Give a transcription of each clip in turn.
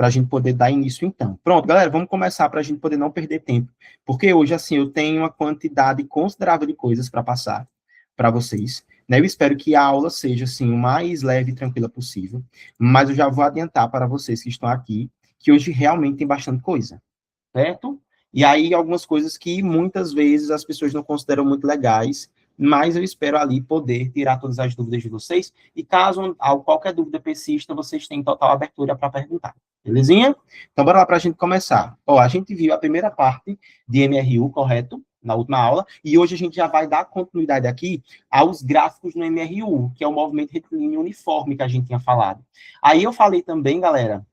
para a gente poder dar início, então. Pronto, galera, vamos começar para a gente poder não perder tempo, porque hoje, assim, eu tenho uma quantidade considerável de coisas para passar para vocês, né? Eu espero que a aula seja, assim, o mais leve e tranquila possível, mas eu já vou adiantar para vocês que estão aqui, que hoje realmente tem bastante coisa, certo? E aí, algumas coisas que muitas vezes as pessoas não consideram muito legais, mas eu espero ali poder tirar todas as dúvidas de vocês, e caso qualquer dúvida persista, vocês têm total abertura para perguntar. Belezinha? Então, bora lá para a gente começar. Ó, a gente viu a primeira parte de MRU, correto? Na última aula, e hoje a gente já vai dar continuidade aqui aos gráficos no MRU, que é o movimento retilíneo uniforme que a gente tinha falado. Aí eu falei também, galera,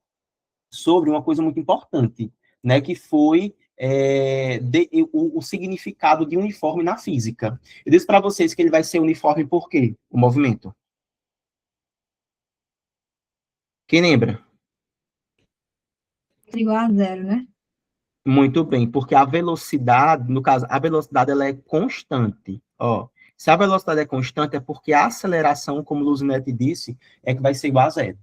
sobre uma coisa muito importante, né, que foi o significado de uniforme na física. Eu disse para vocês que ele vai ser uniforme por quê? O movimento. Quem lembra? Igual a zero, né? Muito bem, porque a velocidade, no caso, a velocidade ela é constante. Ó, se a velocidade é constante, é porque a aceleração, como o Luzinete disse, é que vai ser igual a zero.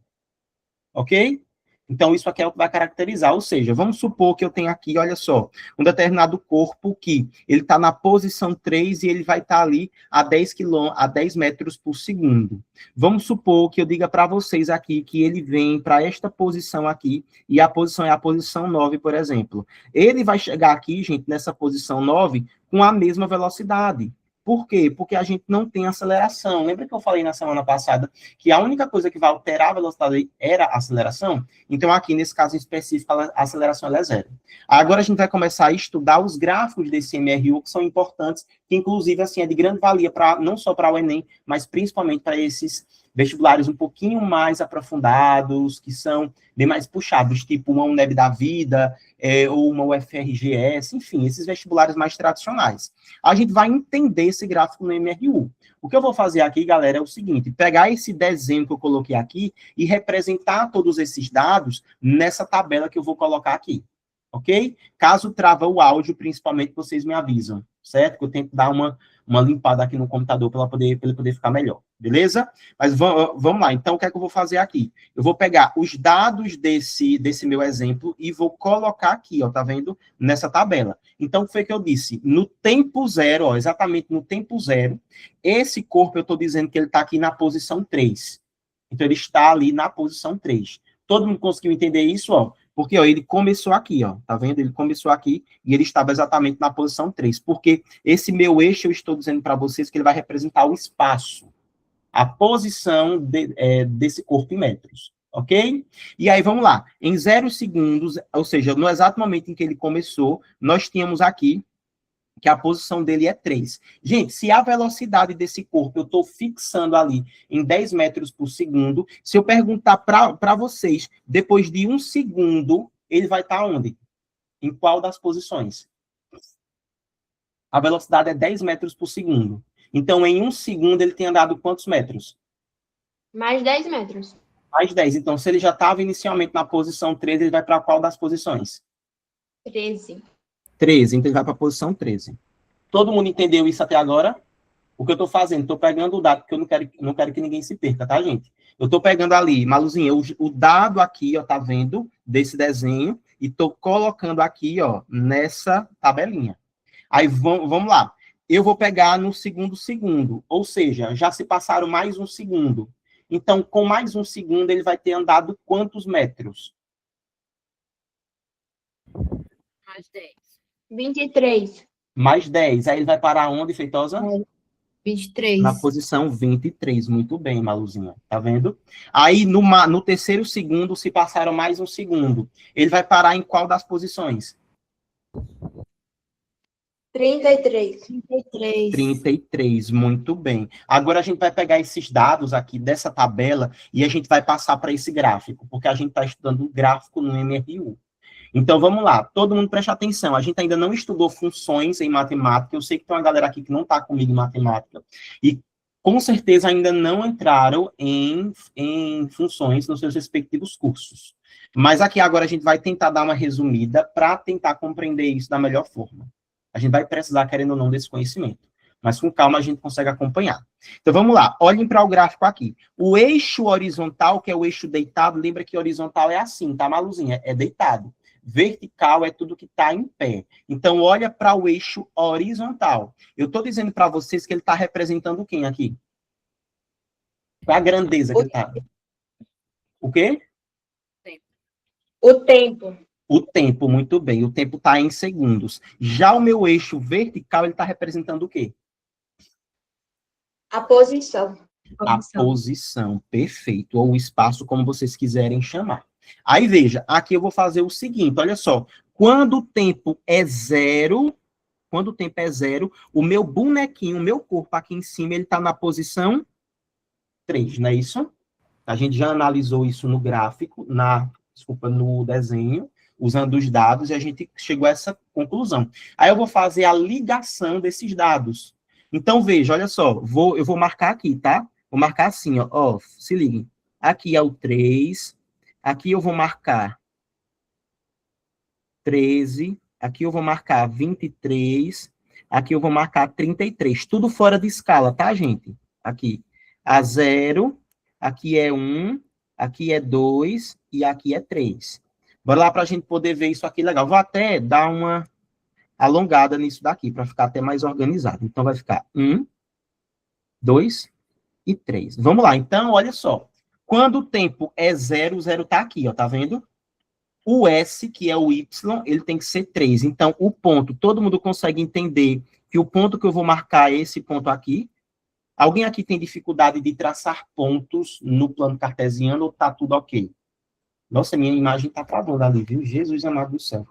Ok? Então, isso aqui é o que vai caracterizar. Ou seja, vamos supor que eu tenho aqui, olha só, um determinado corpo que ele está na posição 3 e ele vai estar ali a 10 metros por segundo. Vamos supor que eu diga para vocês aqui que ele vem para esta posição aqui, e a posição é a posição 9, por exemplo. Ele vai chegar aqui, gente, nessa posição 9, com a mesma velocidade. Por quê? Porque a gente não tem aceleração. Lembra que eu falei na semana passada que a única coisa que vai alterar a velocidade era a aceleração? Então, aqui, nesse caso em específico, a aceleração é zero. Agora, a gente vai começar a estudar os gráficos desse MRU, que são importantes, que, inclusive, assim, é de grande valia, não só para o Enem, mas principalmente para esses vestibulares um pouquinho mais aprofundados, que são bem mais puxados, tipo uma UNEB da vida, ou uma UFRGS, enfim, esses vestibulares mais tradicionais. A gente vai entender esse gráfico no MRU. O que eu vou fazer aqui, galera, é o seguinte, pegar esse desenho que eu coloquei aqui e representar todos esses dados nessa tabela que eu vou colocar aqui, ok? Caso trava o áudio, principalmente, vocês me avisam, certo? Que eu tento dar uma limpada aqui no computador para ele poder ficar melhor, beleza? Mas vamos lá, então o que é que eu vou fazer aqui? Eu vou pegar os dados desse meu exemplo e vou colocar aqui, ó, tá vendo? Nessa tabela. Então, o que foi que eu disse? No tempo zero, ó, exatamente no tempo zero, esse corpo eu estou dizendo que ele está aqui na posição 3. Então, ele está ali na posição 3. Todo mundo conseguiu entender isso, ó? Porque, ó, ele começou aqui, ó, tá vendo? Ele começou aqui e ele estava exatamente na posição 3. Porque esse meu eixo, eu estou dizendo para vocês que ele vai representar o espaço, a posição desse corpo em metros, ok? E aí, vamos lá. Em 0 segundos, ou seja, no exato momento em que ele começou, nós tínhamos aqui que a posição dele é 3. Gente, se a velocidade desse corpo eu estou fixando ali em 10 metros por segundo, se eu perguntar para vocês, depois de 1 segundo, ele vai estar onde? Em qual das posições? A velocidade é 10 metros por segundo. Então, em 1 segundo, ele tem andado quantos metros? Mais 10 metros. Mais 10. Então, se ele já estava inicialmente na posição 13, ele vai para qual das posições? 13. 13. Então, ele vai para a posição 13. Todo mundo entendeu isso até agora? O que eu estou fazendo? Estou pegando o dado, porque eu não quero que ninguém se perca, tá, gente? Eu estou pegando ali, Maluzinha, o dado aqui, ó, tá vendo? Desse desenho, e estou colocando aqui, ó, nessa tabelinha. Aí, vamos lá. Eu vou pegar no segundo, ou seja, já se passaram mais 1 segundo. Então, com mais 1 segundo, ele vai ter andado quantos metros? Mais 10. 23. Mais 10. Aí ele vai parar onde, Feitosa? 23. Na posição 23. Muito bem, Maluzinha. Tá vendo? Aí, no terceiro segundo, se passaram mais 1 segundo. Ele vai parar em qual das posições? 33. 33. 33, muito bem. Agora a gente vai pegar esses dados aqui dessa tabela e a gente vai passar para esse gráfico, porque a gente está estudando um gráfico no MRU. Então, vamos lá. Todo mundo preste atenção. A gente ainda não estudou funções em matemática. Eu sei que tem uma galera aqui que não está comigo em matemática. E, com certeza, ainda não entraram em funções nos seus respectivos cursos. Mas aqui agora a gente vai tentar dar uma resumida para tentar compreender isso da melhor forma. A gente vai precisar, querendo ou não, desse conhecimento. Mas com calma a gente consegue acompanhar. Então, vamos lá. Olhem para o gráfico aqui. O eixo horizontal, que é o eixo deitado, lembra que horizontal é assim, tá, Maluzinha? É deitado. Vertical é tudo que está em pé. Então, olha para o eixo horizontal. Eu estou dizendo para vocês que ele está representando quem aqui? Qual é a grandeza que ele está? O quê? O tempo. O tempo, muito bem. O tempo está em segundos. Já o meu eixo vertical, ele está representando o quê? A posição. A posição, perfeito. Ou o espaço, como vocês quiserem chamar. Aí, veja, aqui eu vou fazer o seguinte, olha só. Quando o tempo é zero, o meu bonequinho, o meu corpo aqui em cima, ele está na posição 3, não é isso? A gente já analisou isso no gráfico, no desenho, usando os dados, e a gente chegou a essa conclusão. Aí eu vou fazer a ligação desses dados. Então, veja, olha só, eu vou marcar aqui, tá? Vou marcar assim, ó, se liguem. Aqui é o 3, aqui eu vou marcar 13, aqui eu vou marcar 23, aqui eu vou marcar 33, tudo fora de escala, tá, gente? Aqui, a 0, aqui é 1, aqui é 2 e aqui é 3. Bora lá para a gente poder ver isso aqui legal. Vou até dar uma alongada nisso daqui, para ficar até mais organizado. Então, vai ficar 1, 2 e 3. Vamos lá, então, olha só. Quando o tempo é 0, o 0 está aqui, ó, tá vendo? O S, que é o Y, ele tem que ser 3. Então, o ponto, todo mundo consegue entender que o ponto que eu vou marcar é esse ponto aqui? Alguém aqui tem dificuldade de traçar pontos no plano cartesiano ou tá tudo ok? Nossa, minha imagem tá travando ali, viu? Jesus amado do céu.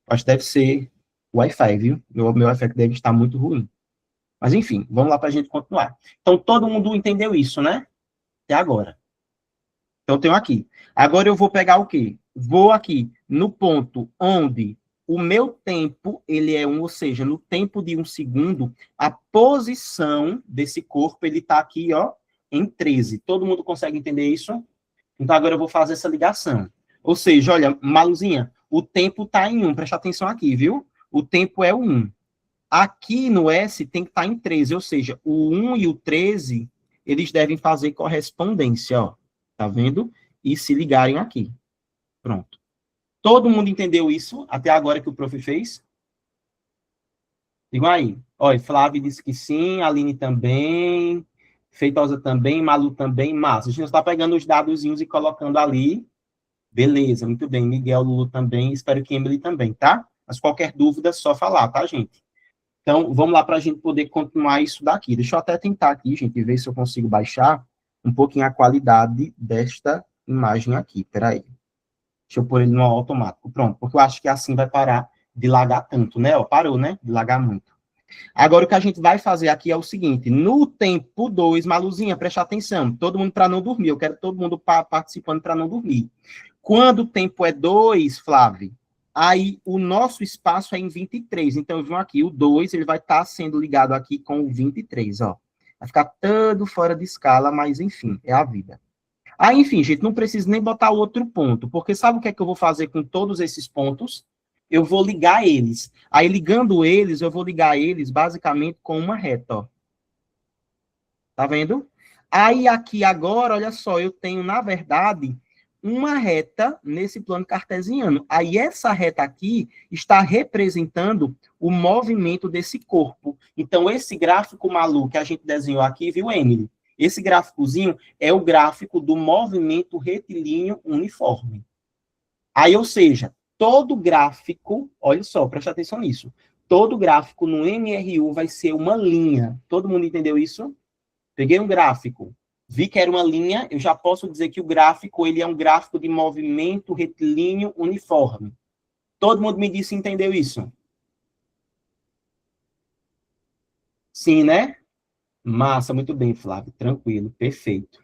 Acho que deve ser Wi-Fi, viu? Meu Wi-Fi deve estar muito ruim. Mas, enfim, vamos lá para a gente continuar. Então, todo mundo entendeu isso, né? Até agora. Então, tenho aqui. Agora eu vou pegar o quê? Vou aqui no ponto onde o meu tempo, ele é 1, ou seja, no tempo de 1 segundo, a posição desse corpo, ele está aqui, ó, em 13. Todo mundo consegue entender isso? Então, agora eu vou fazer essa ligação. Ou seja, olha, Maluzinha, o tempo está em 1, presta atenção aqui, viu? O tempo é o 1. Aqui no S tem que estar em 13, ou seja, o 1 e o 13, eles devem fazer correspondência, ó. Tá vendo? E se ligarem aqui. Pronto. Todo mundo entendeu isso até agora que o prof fez? Digam aí. Olha, Flávio disse que sim, Aline também, Feitosa também, Malu também, massa. A gente está pegando os dadozinhos e colocando ali. Beleza, muito bem. Miguel, Lulu também, espero que Emily também, tá? Mas qualquer dúvida, é só falar, tá, gente? Então, vamos lá para a gente poder continuar isso daqui. Deixa eu até tentar aqui, gente, ver se eu consigo baixar um pouquinho a qualidade desta imagem aqui. Peraí. Deixa eu pôr ele no automático. Pronto, porque eu acho que assim vai parar de lagar tanto, né? Ó, parou, né? De lagar muito. Agora, o que a gente vai fazer aqui é o seguinte. No tempo 2, Maluzinha, preste atenção. Todo mundo para não dormir. Eu quero todo mundo participando para não dormir. Quando o tempo é 2, Flávio, aí o nosso espaço é em 23. Então, viu aqui, o 2, ele vai estar sendo ligado aqui com o 23, ó. Vai ficar todo fora de escala, mas enfim, é a vida. Aí, enfim, gente, não preciso nem botar outro ponto, porque sabe o que é que eu vou fazer com todos esses pontos? Eu vou ligar eles. Aí, ligando eles, eu vou ligar eles basicamente com uma reta, ó. Tá vendo? Aí, aqui agora, olha só, eu tenho, na verdade, uma reta nesse plano cartesiano. Aí, essa reta aqui está representando o movimento desse corpo. Então, esse gráfico maluco que a gente desenhou aqui, viu, Emily? Esse gráficozinho é o gráfico do movimento retilíneo uniforme. Aí, ou seja, todo gráfico, olha só, presta atenção nisso, todo gráfico no MRU vai ser uma linha. Todo mundo entendeu isso? Peguei um gráfico, vi que era uma linha, eu já posso dizer que o gráfico, ele é um gráfico de movimento retilíneo uniforme. Todo mundo me disse, entendeu isso? Sim, né? Massa, muito bem, Flávio, tranquilo, perfeito.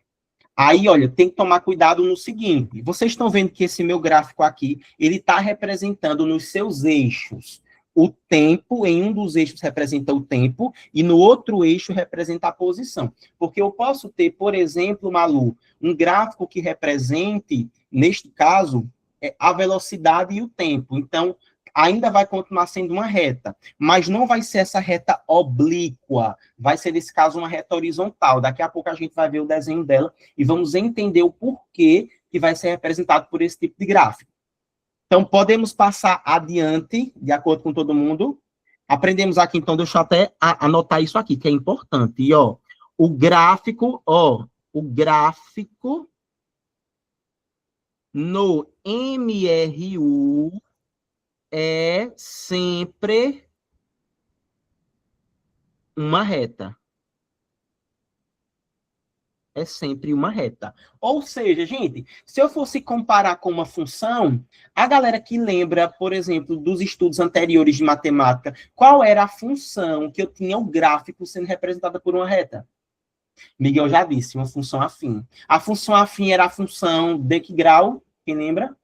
Aí, olha, tem que tomar cuidado no seguinte, vocês estão vendo que esse meu gráfico aqui, ele está representando nos seus eixos o tempo, em um dos eixos representa o tempo, e no outro eixo representa a posição. Porque eu posso ter, por exemplo, Malu, um gráfico que represente, neste caso, a velocidade e o tempo. Então, ainda vai continuar sendo uma reta, mas não vai ser essa reta oblíqua, vai ser, nesse caso, uma reta horizontal. Daqui a pouco a gente vai ver o desenho dela e vamos entender o porquê que vai ser representado por esse tipo de gráfico. Então, podemos passar adiante, de acordo com todo mundo. Aprendemos aqui, então, deixa eu até anotar isso aqui, que é importante. E, ó, o gráfico no MRU é sempre uma reta. É sempre uma reta. Ou seja, gente, se eu fosse comparar com uma função, a galera que lembra, por exemplo, dos estudos anteriores de matemática, qual era a função que eu tinha o gráfico sendo representada por uma reta? Miguel já disse, uma função afim. A função afim era a função de que grau? Quem lembra?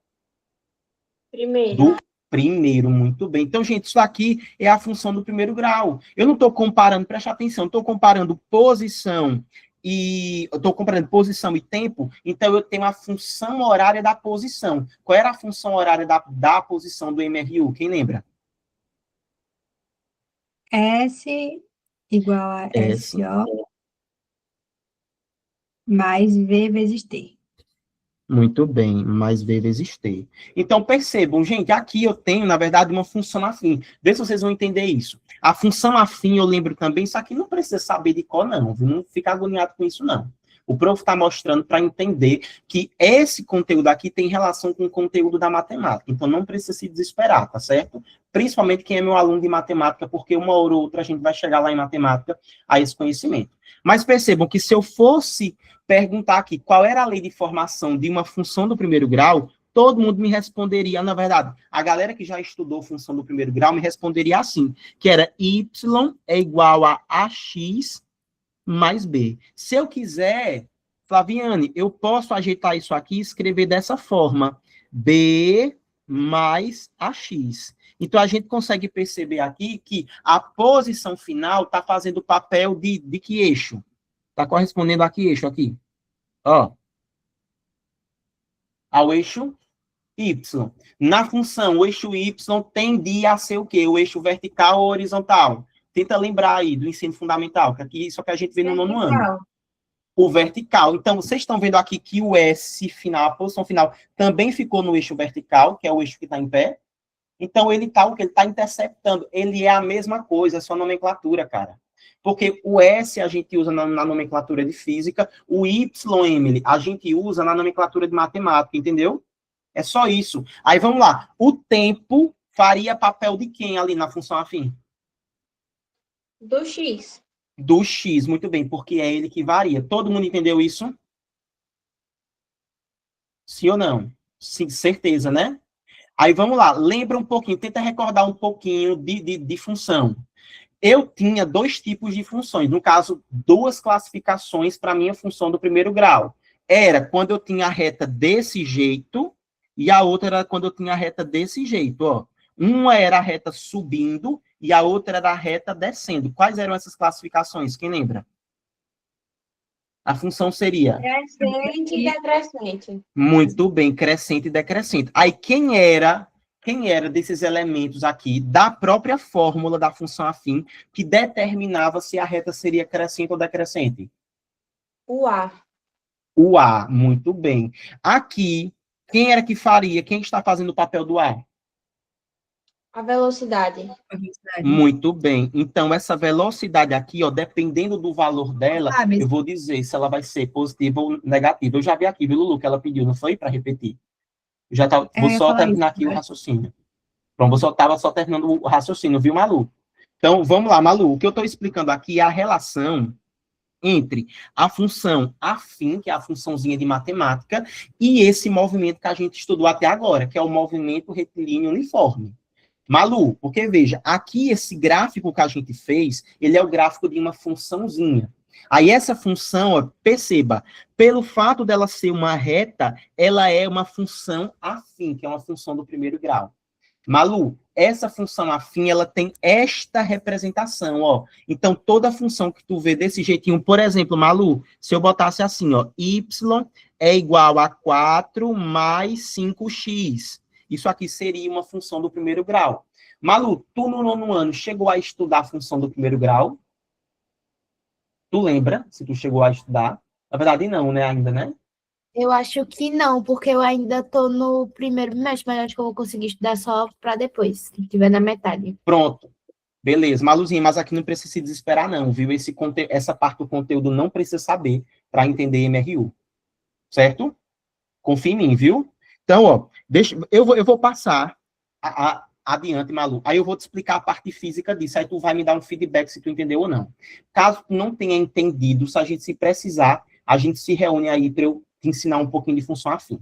Primeiro. Do primeiro, muito bem. Então, gente, isso aqui é a função do primeiro grau. Eu não estou comparando, preste atenção, estou comparando posição e tempo, então eu tenho a função horária da posição. Qual era a função horária da posição do MRU? Quem lembra? S igual a S. SO mais V vezes T. Muito bem, mais V vezes T. Então, percebam, gente, aqui eu tenho, na verdade, uma função afim. Vê se vocês vão entender isso. A função afim, eu lembro também, isso aqui não precisa saber de qual, não. Não fica agoniado com isso, não. O prof está mostrando para entender que esse conteúdo aqui tem relação com o conteúdo da matemática. Então, não precisa se desesperar, tá certo? Principalmente quem é meu aluno de matemática, porque uma hora ou outra a gente vai chegar lá em matemática a esse conhecimento. Mas percebam que se eu fosse perguntar aqui qual era a lei de formação de uma função do primeiro grau, todo mundo me responderia, na verdade, a galera que já estudou função do primeiro grau me responderia assim, que era y é igual a ax mais b. Se eu quiser, Flaviane, eu posso ajeitar isso aqui e escrever dessa forma, b mais ax. Então, a gente consegue perceber aqui que a posição final está fazendo o papel de que eixo? Está correspondendo a que eixo aqui? Ó, ao eixo Y. Na função, o eixo Y tende a ser o quê? O eixo vertical ou horizontal? Tenta lembrar aí do ensino fundamental, que aqui isso que a gente vê no nono ano. O vertical. Então, vocês estão vendo aqui que o S final, a posição final, também ficou no eixo vertical, que é o eixo que está em pé. Então, ele está o que? Ele está interceptando. Ele é a mesma coisa, é só nomenclatura, cara. Porque o S a gente usa na nomenclatura de física, o Y, Emily, a gente usa na nomenclatura de matemática, entendeu? É só isso. Aí vamos lá. O tempo faria papel de quem ali na função afim? Do X. Do X, muito bem, porque é ele que varia. Todo mundo entendeu isso? Sim ou não? Sim, certeza, né? Aí vamos lá. Lembra um pouquinho, tenta recordar um pouquinho de função. Eu tinha dois tipos de funções, no caso, duas classificações para a minha função do primeiro grau. Era quando eu tinha a reta desse jeito, e a outra era quando eu tinha a reta desse jeito, ó. Uma era a reta subindo, e a outra era a reta descendo. Quais eram essas classificações? Quem lembra? A função seria? Crescente e decrescente. Muito bem, crescente e decrescente. Aí, quem era desses elementos aqui, da própria fórmula da função afim, que determinava se a reta seria crescente ou decrescente? O A. O A, muito bem. Aqui, quem era que faria? Quem está fazendo o papel do A? A velocidade. Muito bem. Então, essa velocidade aqui, ó, dependendo do valor dela, eu vou dizer se ela vai ser positiva ou negativa. Eu já vi aqui, viu, Lulu, que ela pediu, não foi? Para repetir. Já tá, vou só terminar aqui o raciocínio. Pronto, estava só terminando o raciocínio, viu, Malu? Então, vamos lá, Malu. O que eu estou explicando aqui é a relação entre a função afim, que é a funçãozinha de matemática, e esse movimento que a gente estudou até agora, que é o movimento retilíneo uniforme. Malu, porque veja, aqui esse gráfico que a gente fez, ele é o gráfico de uma funçãozinha. Aí essa função, ó, perceba, pelo fato dela ser uma reta, ela é uma função afim, que é uma função do primeiro grau. Malu, essa função afim, ela tem esta representação, ó. Então, toda função que tu vê desse jeitinho, por exemplo, Malu, se eu botasse assim, ó, y é igual a 4 mais 5x. Isso aqui seria uma função do primeiro grau. Malu, tu no 9º ano chegou a estudar a função do primeiro grau? Tu lembra se tu chegou a estudar? Na verdade, não, né? Ainda, né? Eu acho que não, porque eu ainda tô no primeiro bimestre, mas acho que eu vou conseguir estudar só para depois, que estiver na metade. Pronto. Beleza. Maluzinha, mas aqui não precisa se desesperar, não, viu? Essa parte do conteúdo não precisa saber para entender MRU. Certo? Confia em mim, viu? Então, ó, eu vou passar adiante, Malu. Aí eu vou te explicar a parte física disso. Aí tu vai me dar um feedback se tu entendeu ou não. Caso tu não tenha entendido, se precisar, a gente se reúne aí para eu te ensinar um pouquinho de função afim.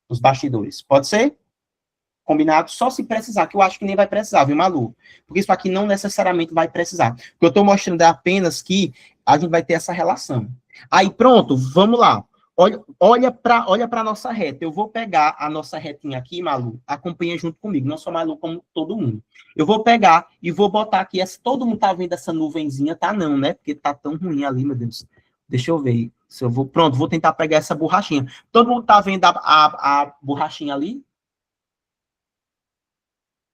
Os bastidores. Pode ser? Combinado? Só se precisar, que eu acho que nem vai precisar, viu, Malu? Porque isso aqui não necessariamente vai precisar. O que eu estou mostrando é apenas que a gente vai ter essa relação. Aí, pronto, vamos lá. Olha para a nossa reta. Eu vou pegar a nossa retinha aqui, Malu, acompanha junto comigo. Não sou Malu como todo mundo. Eu vou pegar e vou botar aqui. Todo mundo tá vendo essa nuvenzinha? Tá não, né? Porque tá tão ruim ali, meu Deus. Deixa eu ver. Se eu vou, pronto, vou tentar pegar essa borrachinha. Todo mundo tá vendo a borrachinha ali?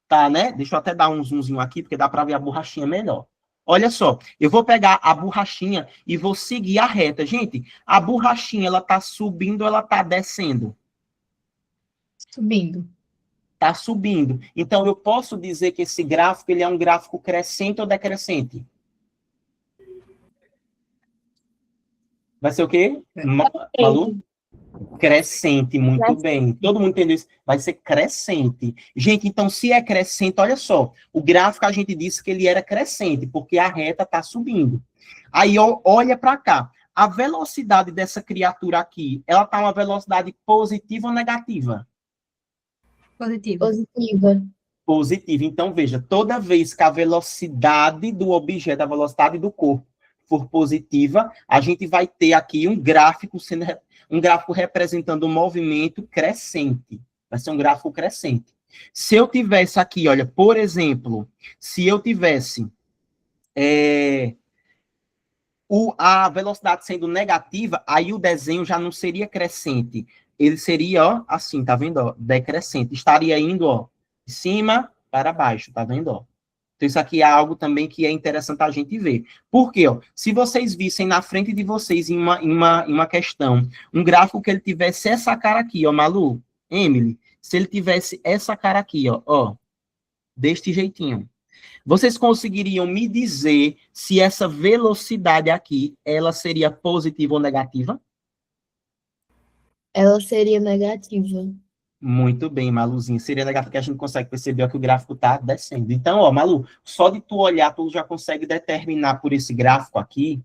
Tá, né? Deixa eu até dar um zoomzinho aqui, porque dá para ver a borrachinha melhor. Olha só, eu vou pegar a borrachinha e vou seguir a reta. Gente, a borrachinha, ela tá subindo ou ela tá descendo? Subindo. Tá subindo. Então, eu posso dizer que esse gráfico, ele é um gráfico crescente ou decrescente? Vai ser o quê? Malu? Crescente, muito bem. Todo mundo entendeu isso? Vai ser crescente. Gente, então, se é crescente, olha só. O gráfico, a gente disse que ele era crescente, porque a reta está subindo. Aí, ó, olha para cá. A velocidade dessa criatura aqui, ela está uma velocidade positiva ou negativa? Positiva. Positiva. Positiva. Então, veja, toda vez que a velocidade do objeto, a velocidade do corpo, for positiva, a gente vai ter aqui um gráfico representando um movimento crescente. Vai ser um gráfico crescente. Se eu tivesse aqui, olha, por exemplo, se eu tivesse a velocidade sendo negativa, aí o desenho já não seria crescente. Ele seria, ó, assim, tá vendo, ó, decrescente. Estaria indo, ó, de cima para baixo, tá vendo, ó. Então, isso aqui é algo também que é interessante a gente ver. Por quê? Ó? Se vocês vissem na frente de vocês, em uma questão, um gráfico que ele tivesse essa cara aqui, ó, Malu, Emily, se ele tivesse essa cara aqui, ó, deste jeitinho, vocês conseguiriam me dizer se essa velocidade aqui, ela seria positiva ou negativa? Ela seria negativa. Muito bem, Maluzinho. Seria legal porque a gente consegue perceber ó, que o gráfico está descendo. Então, ó, Malu, só de tu olhar, tu já consegue determinar por esse gráfico aqui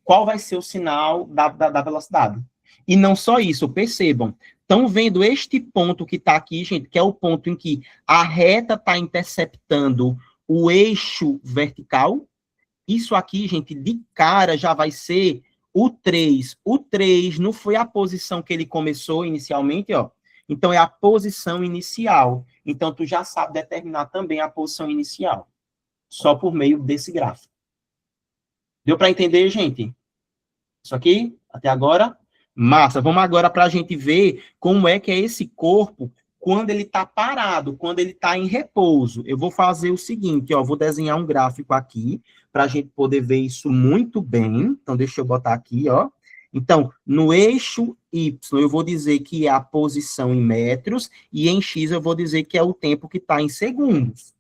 qual vai ser o sinal da velocidade. E não só isso, percebam. Estão vendo este ponto que está aqui, gente, que é o ponto em que a reta está interceptando o eixo vertical? Isso aqui, gente, de cara já vai ser o 3. O 3 não foi a posição que ele começou inicialmente, ó. Então, é a posição inicial. Então, tu já sabe determinar também a posição inicial. Só por meio desse gráfico. Deu para entender, gente? Isso aqui, até agora? Massa. Vamos agora para a gente ver como é que é esse corpo quando ele está parado, quando ele está em repouso. Eu vou fazer o seguinte, ó, vou desenhar um gráfico aqui para a gente poder ver isso muito bem. Então, deixa eu botar aqui, ó. Então, no eixo Y, eu vou dizer que é a posição em metros, e em X eu vou dizer que é o tempo que está em segundos.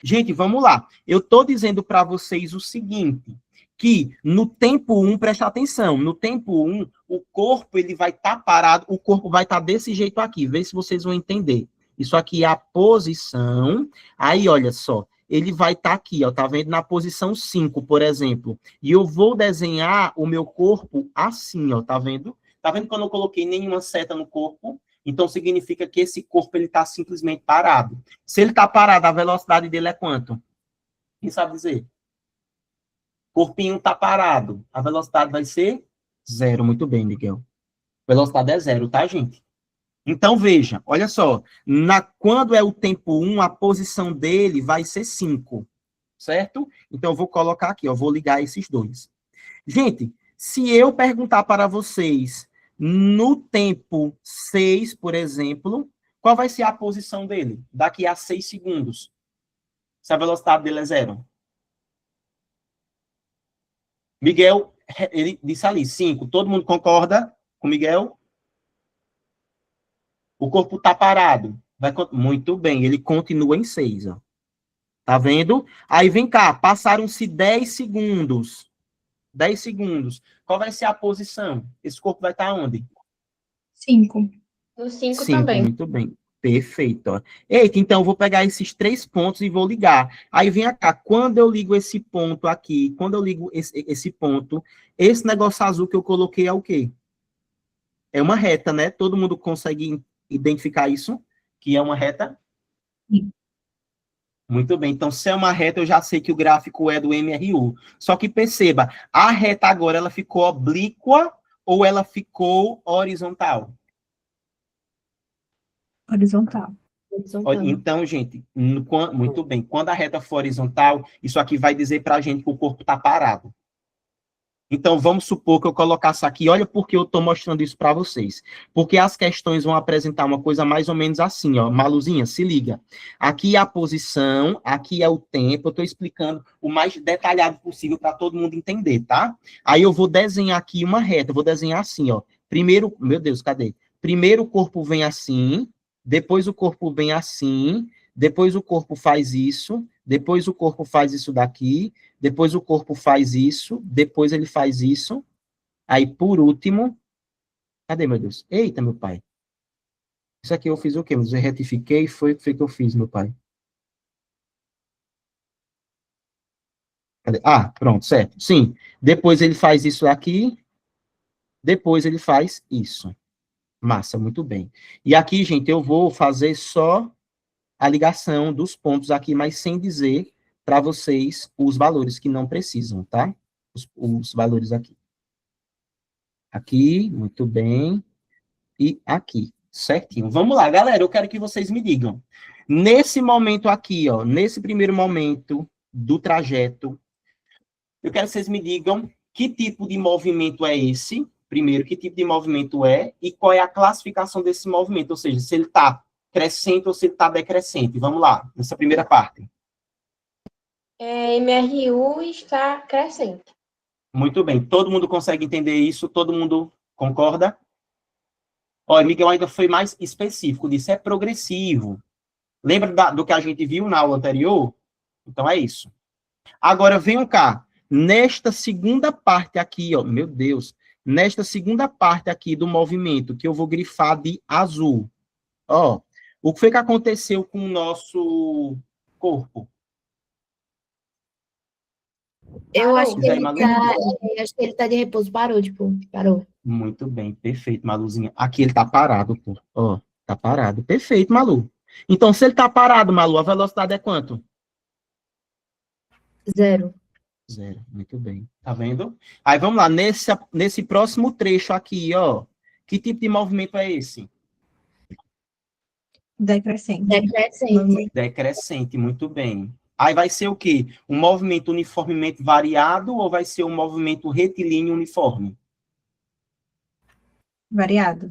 Gente, vamos lá. Eu estou dizendo para vocês o seguinte, que no tempo 1, presta atenção, no tempo 1, o corpo ele vai estar parado, o corpo vai estar desse jeito aqui, vê se vocês vão entender. Isso aqui é a posição, aí olha só, ele vai estar aqui, ó, tá vendo? Na posição 5, por exemplo, e eu vou desenhar o meu corpo assim, ó, tá vendo? Tá vendo que eu não coloquei nenhuma seta no corpo? Então significa que esse corpo ele está simplesmente parado. Se ele está parado, a velocidade dele é quanto? Quem sabe dizer? Corpinho está parado. A velocidade vai ser 0. Muito bem, Miguel. Velocidade é 0, tá, gente? Então, veja, olha só. Quando é o tempo 1, a posição dele vai ser 5. Certo? Então, eu vou colocar aqui, ó, vou ligar esses dois. Gente, se eu perguntar para vocês, no tempo 6, por exemplo, Qual vai ser a posição dele daqui a 6 segundos? Se a velocidade dele é 0. Miguel, ele disse ali, 5. Todo mundo concorda com Miguel? O corpo está parado. Muito bem, ele continua em 6. Ó. Tá vendo? Aí vem cá, passaram-se 10 segundos. 10 segundos. Qual vai ser a posição? Esse corpo vai estar onde? 5. No 5 5, também. muito bem. Perfeito. Ó. Eita, então eu vou pegar esses 3 pontos e vou ligar. Aí vem cá, quando eu ligo esse ponto aqui, quando eu ligo esse ponto, esse negócio azul que eu coloquei é o quê? É uma reta, né? Todo mundo consegue identificar isso? Que é uma reta? Sim. Muito bem. Então, se é uma reta, eu já sei que o gráfico é do MRU. Só que perceba, a reta agora, ela ficou oblíqua ou ela ficou horizontal? Horizontal. Então, gente, muito bem. Quando a reta for horizontal, isso aqui vai dizer para a gente que o corpo está parado. Então, vamos supor que eu colocasse aqui, olha por que eu estou mostrando isso para vocês. Porque as questões vão apresentar uma coisa mais ou menos assim, ó. Maluzinha, se liga. Aqui é a posição, aqui é o tempo, eu estou explicando o mais detalhado possível para todo mundo entender, tá? Aí eu vou desenhar aqui uma reta, eu vou desenhar assim, ó. Primeiro, meu Deus, cadê? Primeiro o corpo vem assim, depois o corpo vem assim, depois o corpo faz isso, depois o corpo faz isso daqui, depois o corpo faz isso, depois ele faz isso, aí por último, cadê, meu Deus? Eita, meu pai. Isso aqui eu fiz o quê? Eu retifiquei, foi o que eu fiz, meu pai. Cadê? Ah, pronto, certo. Sim, depois ele faz isso aqui, depois ele faz isso. Massa, muito bem. E aqui, gente, eu vou fazer só a ligação dos pontos aqui, mas sem dizer para vocês os valores que não precisam, tá? Os valores aqui. Aqui, muito bem. E aqui, certinho. Vamos lá, galera, eu quero que vocês me digam. Nesse momento aqui, ó, nesse primeiro momento do trajeto, eu quero que vocês me digam que tipo de movimento é esse, primeiro, que tipo de movimento é, e qual é a classificação desse movimento, ou seja, se ele está crescente ou se ele está decrescente. Vamos lá, nessa primeira parte. MRU está crescente. Muito bem, todo mundo consegue entender isso? Todo mundo concorda? Olha, Miguel ainda foi mais específico, disse é progressivo. Lembra do que a gente viu na aula anterior? Então é isso. Agora venham cá. Nesta segunda parte aqui, ó, meu Deus, nesta segunda parte aqui do movimento, que eu vou grifar de azul, ó, o que foi que aconteceu com o nosso corpo? Eu acho que Zé ele Malu? acho que ele tá de repouso, parou, tipo, parou. Muito bem, perfeito, Maluzinha. Aqui ele tá parado, pô. Ó, tá parado. Perfeito, Malu. Então, se ele tá parado, Malu, a velocidade é quanto? 0. 0. Muito bem. Tá vendo? Aí vamos lá, nesse próximo trecho aqui, ó. Que tipo de movimento é esse? Decrescente. Decrescente. Decrescente, muito bem. Aí vai ser o quê? Um movimento uniformemente variado ou vai ser um movimento retilíneo uniforme? Variado.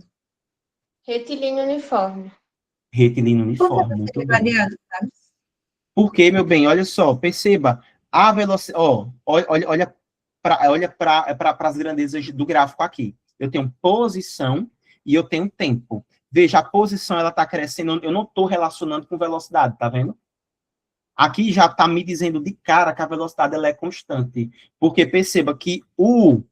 Retilíneo uniforme. Retilíneo Por que uniforme, muito é bem. variado, sabe? Por quê, meu bem? Olha só, perceba. A velocidade. Ó, olha para as grandezas do gráfico aqui. Eu tenho posição e eu tenho tempo. Veja, a posição ela está crescendo. Eu não estou relacionando com velocidade, tá vendo? Aqui já está me dizendo de cara que a velocidade ela é constante. Porque perceba que o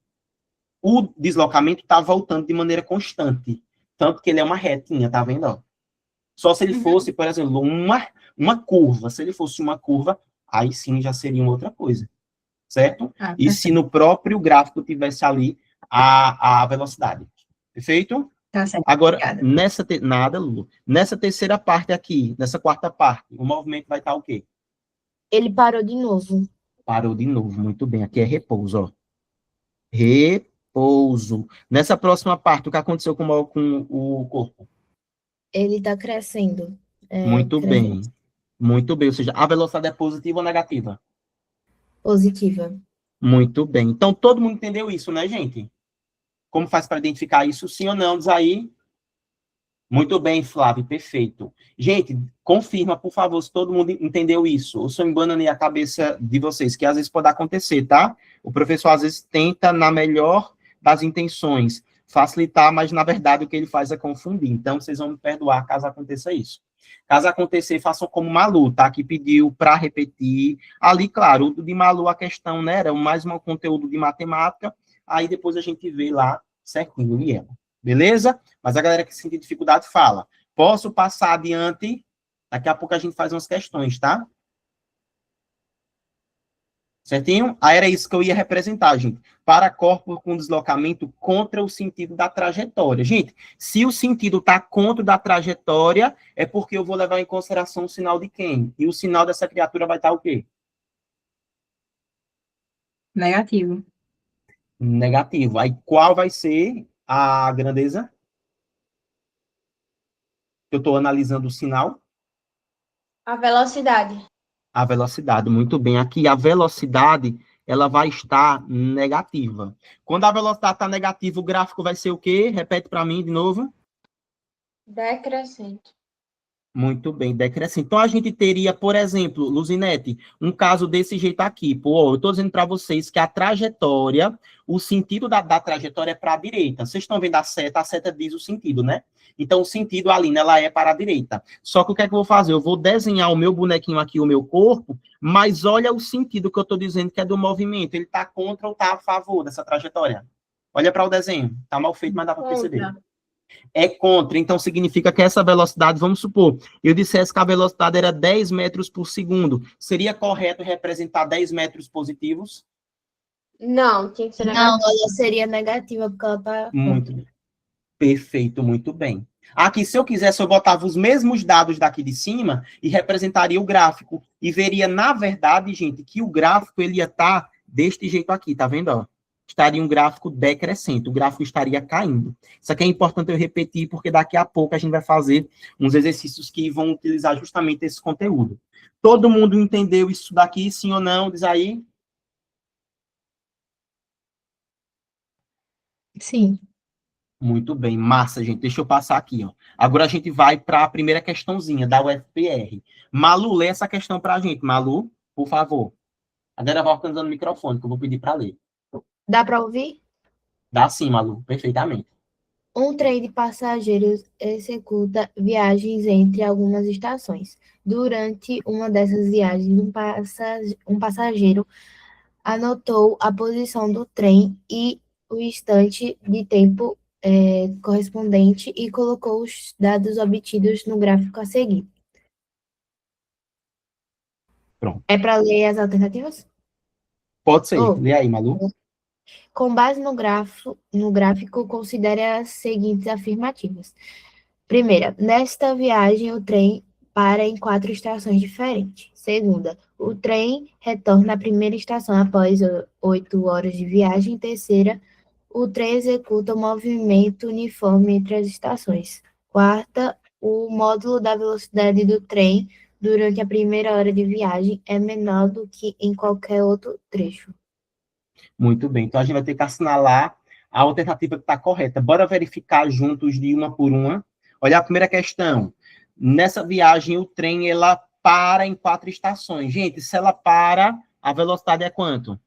deslocamento está voltando de maneira constante. Tanto que ele é uma retinha, tá vendo? Ó? Só se ele fosse, por exemplo, uma curva. Se ele fosse uma curva, aí sim já seria uma outra coisa. Certo? Ah, E se no próprio gráfico tivesse ali a velocidade. Perfeito? Tá certo. Agora, Obrigada. nada, Lulu. Nessa terceira parte aqui, nessa quarta parte, o movimento vai estar o quê? Ele parou de novo. Parou de novo. Muito bem. Aqui é repouso, ó. Repouso. Nessa próxima parte, o que aconteceu com o corpo? Ele tá crescendo. Muito bem. Crescente. Muito bem. Ou seja, a velocidade é positiva ou negativa? Positiva. Muito bem. Então, todo mundo entendeu isso, né, gente? Como faz para identificar isso, sim ou não? Diz aí. Muito bem, Flávio, perfeito. Gente, confirma, por favor, se todo mundo entendeu isso. Ou se eu embananei a cabeça de vocês, que às vezes pode acontecer, tá? O professor, às vezes, tenta, na melhor das intenções, facilitar, mas, na verdade, o que ele faz é confundir. Então, vocês vão me perdoar caso aconteça isso. Caso acontecer, façam como Malu, tá? Que pediu para repetir. Ali, claro, o de Malu, a questão, né, era mais um conteúdo de matemática, aí depois a gente vê lá certinho, e ela. Beleza? Mas a galera que sentir dificuldade fala. Posso passar adiante? Daqui a pouco a gente faz umas questões, tá? Certinho? Aí era isso que eu ia representar, gente. Para corpos com deslocamento contra o sentido da trajetória. Gente, se o sentido está contra da trajetória, é porque eu vou levar em consideração o sinal de quem? E o sinal dessa criatura vai estar o quê? Negativo. Negativo. Aí qual vai ser a grandeza? Eu estou analisando o sinal. A velocidade. A velocidade, muito bem. Aqui a velocidade, ela vai estar negativa. Quando a velocidade está negativa, o gráfico vai ser o quê? Repete para mim de novo. Decrescente. Muito bem, decrescente. Então, a gente teria, por exemplo, Luzinete, um caso desse jeito aqui. Pô, eu estou dizendo para vocês que a trajetória, o sentido da trajetória é para a direita. Vocês estão vendo a seta diz o sentido, né? Então, o sentido ali, né, ela é para a direita. Só que o que é que eu vou fazer? Eu vou desenhar o meu bonequinho aqui, o meu corpo, mas olha o sentido que eu estou dizendo que é do movimento. Ele está contra ou está a favor dessa trajetória? Olha para o desenho. Está mal feito, mas dá para perceber. Contra. É contra, então significa que essa velocidade, vamos supor, eu dissesse que a velocidade era 10 metros por segundo, seria correto representar 10 metros positivos? Não, tinha que ser Não, negativo. ela seria negativa, porque ela tá. Muito bem. Perfeito, muito bem. Aqui, se eu quisesse, eu botava os mesmos dados daqui de cima e representaria o gráfico. E veria, na verdade, gente, que o gráfico ele ia estar deste jeito aqui, tá vendo? Ó? Estaria um gráfico decrescente, o gráfico estaria caindo. Isso aqui é importante eu repetir, porque daqui a pouco a gente vai fazer uns exercícios que vão utilizar justamente esse conteúdo. Todo mundo entendeu isso daqui, sim ou não? Diz aí. Sim. Muito bem, massa, gente. Deixa eu passar aqui, ó. Agora a gente vai para a primeira questãozinha da UFPR. Malu, lê essa questão para a gente. Malu, por favor. Agora vai organizando o microfone, que eu vou pedir para ler. Dá para ouvir? Dá sim, Malu, perfeitamente. Um trem de passageiros executa viagens entre algumas estações. Durante uma dessas viagens, um passageiro anotou a posição do trem e o instante de tempo correspondente e colocou os dados obtidos no gráfico a seguir. Pronto. É para ler as alternativas? Pode ser. Oh. Lê aí, Malu. Com base no gráfico, considere as seguintes afirmativas. Primeira, nesta viagem, o trem para em 4 estações diferentes. Segunda, o trem retorna à primeira estação após 8 horas de viagem. Terceira, o trem executa um movimento uniforme entre as estações. Quarta, o módulo da velocidade do trem durante a primeira hora de viagem é menor do que em qualquer outro trecho. Muito bem. Então a gente vai ter que assinalar a alternativa que está correta. Bora verificar juntos de uma por uma. Olha a primeira questão. Nessa viagem, o trem ela para em 4 estações. Gente, se ela para, a velocidade é quanto?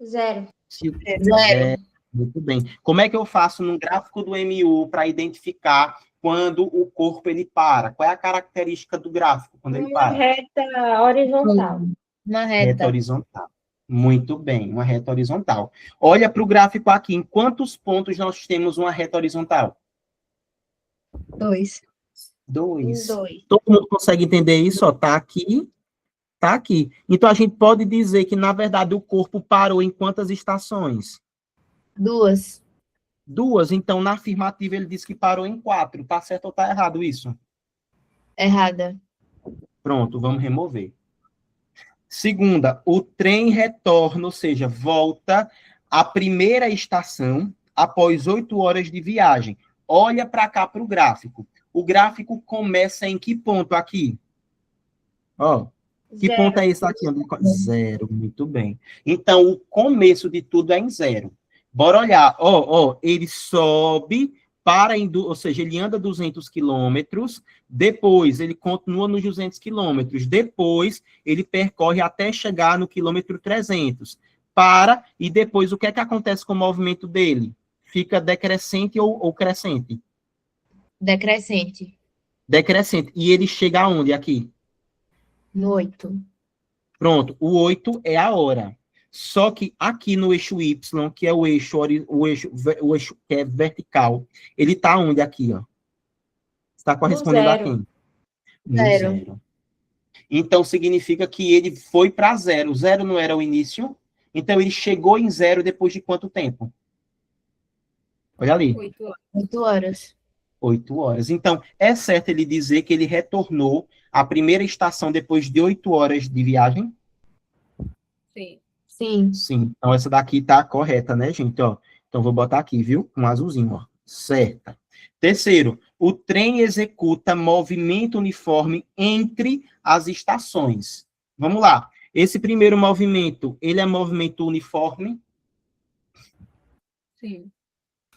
0. Zero. Muito bem. Como é que eu faço no gráfico do MU para identificar quando o corpo ele para? Qual é a característica do gráfico quando ele Uma para? reta horizontal. Uma Reta reta. horizontal. Muito bem, uma reta horizontal. Olha para o gráfico aqui. Em quantos pontos nós temos uma reta horizontal? 2. 2. 2. Todo mundo consegue entender isso? Ó, tá aqui, tá aqui. Então a gente pode dizer que, na verdade, o corpo parou em quantas estações? 2. 2. Então, na afirmativa, ele disse que parou em 4. Tá certo ou tá errado isso? Errada. Pronto, vamos remover. Segunda, o trem retorna, ou seja, volta à primeira estação após 8 horas de viagem. Olha para cá para o gráfico. O gráfico começa em que ponto aqui? Ó, que ponto é esse aqui? 0, muito bem. Então, o começo de tudo é em 0. Bora olhar. Ó, ele sobe ou seja, ele anda 200 quilômetros, depois ele continua nos 200 quilômetros, depois ele percorre até chegar no quilômetro 300, para, e depois o que é que acontece com o movimento dele? Fica decrescente ou crescente? Decrescente. Decrescente. E ele chega aonde aqui? No 8. Pronto, o 8 é a hora. Só que aqui no eixo Y, que é o eixo que é vertical, ele está onde aqui, ó? Está correspondendo a zero. quem? No Zero. zero. Então, significa que ele foi para zero. Zero não era o início? Então, ele chegou em zero depois de quanto tempo? Olha ali. 8 horas. 8 horas. 8 horas. Então, é certo ele dizer que ele retornou à primeira estação depois de 8 horas de viagem? Sim. Sim. Sim. Então, essa daqui tá correta, né, gente? Ó, então, vou botar aqui, viu? Um azulzinho, ó. Certa. Terceiro, o trem executa movimento uniforme entre as estações. Vamos lá. Esse primeiro movimento, ele é movimento uniforme? Sim.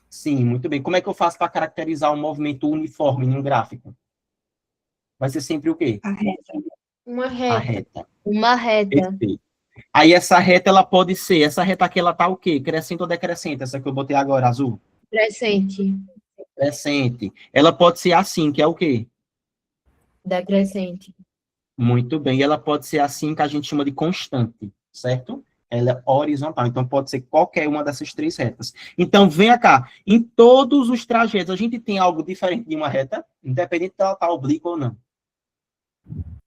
Sim, muito bem. Como é que eu faço para caracterizar um movimento uniforme num gráfico? Vai ser sempre o quê? A reta. Uma A reta. reta. Uma reta. Perfeito. Aí essa reta, ela pode ser, essa reta aqui, ela tá o quê? Crescente ou decrescente? Essa que eu botei agora, azul? Crescente. Crescente. Ela pode ser assim, que é o quê? Decrescente. Muito bem. E ela pode ser assim, que a gente chama de constante, certo? Ela é horizontal. Então, pode ser qualquer uma dessas três retas. Então, venha cá. Em todos os trajetos, a gente tem algo diferente de uma reta, independente de ela estar oblíqua ou não.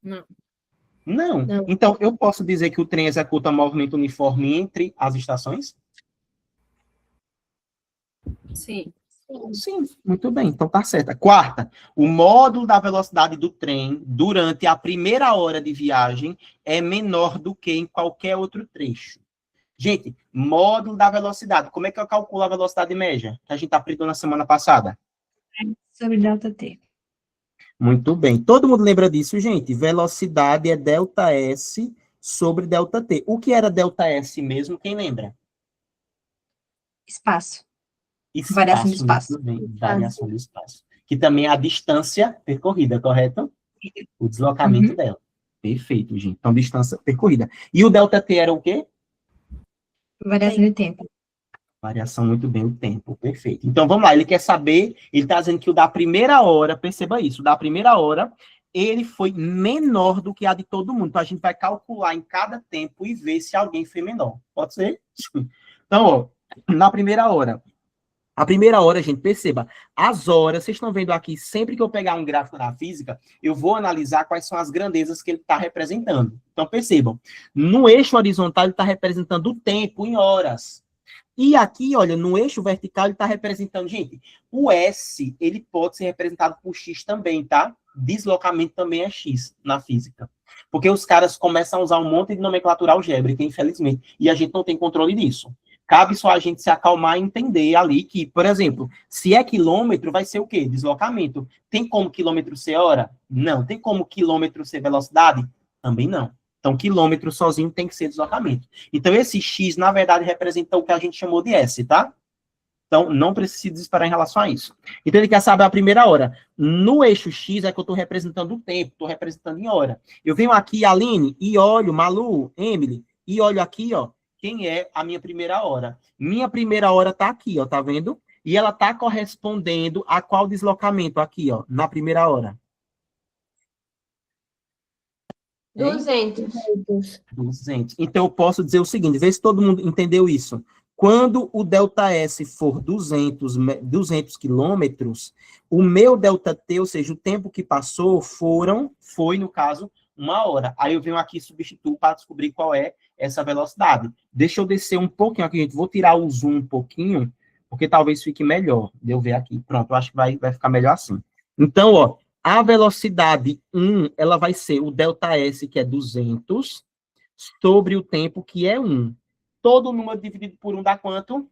Não. Não. Não. Então, eu posso dizer que o trem executa movimento uniforme entre as estações? Sim. Sim, muito bem. Então, tá certa. Quarta, o módulo da velocidade do trem durante a primeira hora de viagem é menor do que em qualquer outro trecho. Gente, módulo da velocidade. Como é que eu calculo a velocidade média? Que a gente aprendeu na semana passada. Sobre delta T. Muito bem. Todo mundo lembra disso, gente? Velocidade é delta S sobre delta T. O que era delta S mesmo? Quem lembra? Espaço. Variação do espaço. Muito bem. Variação do espaço. Que também é a distância percorrida, correto? O deslocamento dela. Perfeito, gente. Então, distância percorrida. E o delta T era o quê? Variação de tempo. Variação, muito bem, o tempo, perfeito. Então, vamos lá, ele quer saber, ele está dizendo que o da primeira hora, perceba isso, o da primeira hora, ele foi menor do que a de todo mundo. Então, a gente vai calcular em cada tempo e ver se alguém foi menor. Pode ser? Então, ó, na primeira hora. A primeira hora, gente, perceba, as horas, vocês estão vendo aqui, sempre que eu pegar um gráfico da física, eu vou analisar quais são as grandezas que ele está representando. Então, percebam, no eixo horizontal, ele está representando o tempo em horas. E aqui, olha, no eixo vertical, ele está representando, gente, o S, ele pode ser representado por X também, tá? Deslocamento também é X na física. Porque os caras começam a usar um monte de nomenclatura algébrica, infelizmente, e a gente não tem controle disso. Cabe só a gente se acalmar e entender ali que, por exemplo, se é quilômetro, vai ser o quê? Deslocamento. Tem como quilômetro ser hora? Não. Tem como quilômetro ser velocidade? Também não. Então, quilômetro sozinho tem que ser deslocamento. Então, esse X, na verdade, representa o que a gente chamou de S, tá? Então, não precisa se desesperar em relação a isso. Então, ele quer saber a primeira hora. No eixo X é que eu estou representando o tempo, estou representando em hora. Eu venho aqui, Aline, e olho, Malu, Emily, e olho aqui, ó, quem é a minha primeira hora. Minha primeira hora está aqui, ó, tá vendo? E ela está correspondendo a qual deslocamento aqui, ó, na primeira hora? 200. 200. Então, eu posso dizer o seguinte, vê se todo mundo entendeu isso. Quando o delta S for 200 quilômetros, o meu delta T, ou seja, o tempo que passou, foi, no caso, 1 hora. Aí eu venho aqui e substituo para descobrir qual é essa velocidade. Deixa eu descer um pouquinho aqui, gente. Vou tirar o zoom um pouquinho, porque talvez fique melhor. De eu ver aqui. Pronto, eu acho que vai ficar melhor assim. Então, ó, a velocidade 1, ela vai ser o delta S, que é 200, sobre o tempo, que é 1. Todo número dividido por 1 dá quanto?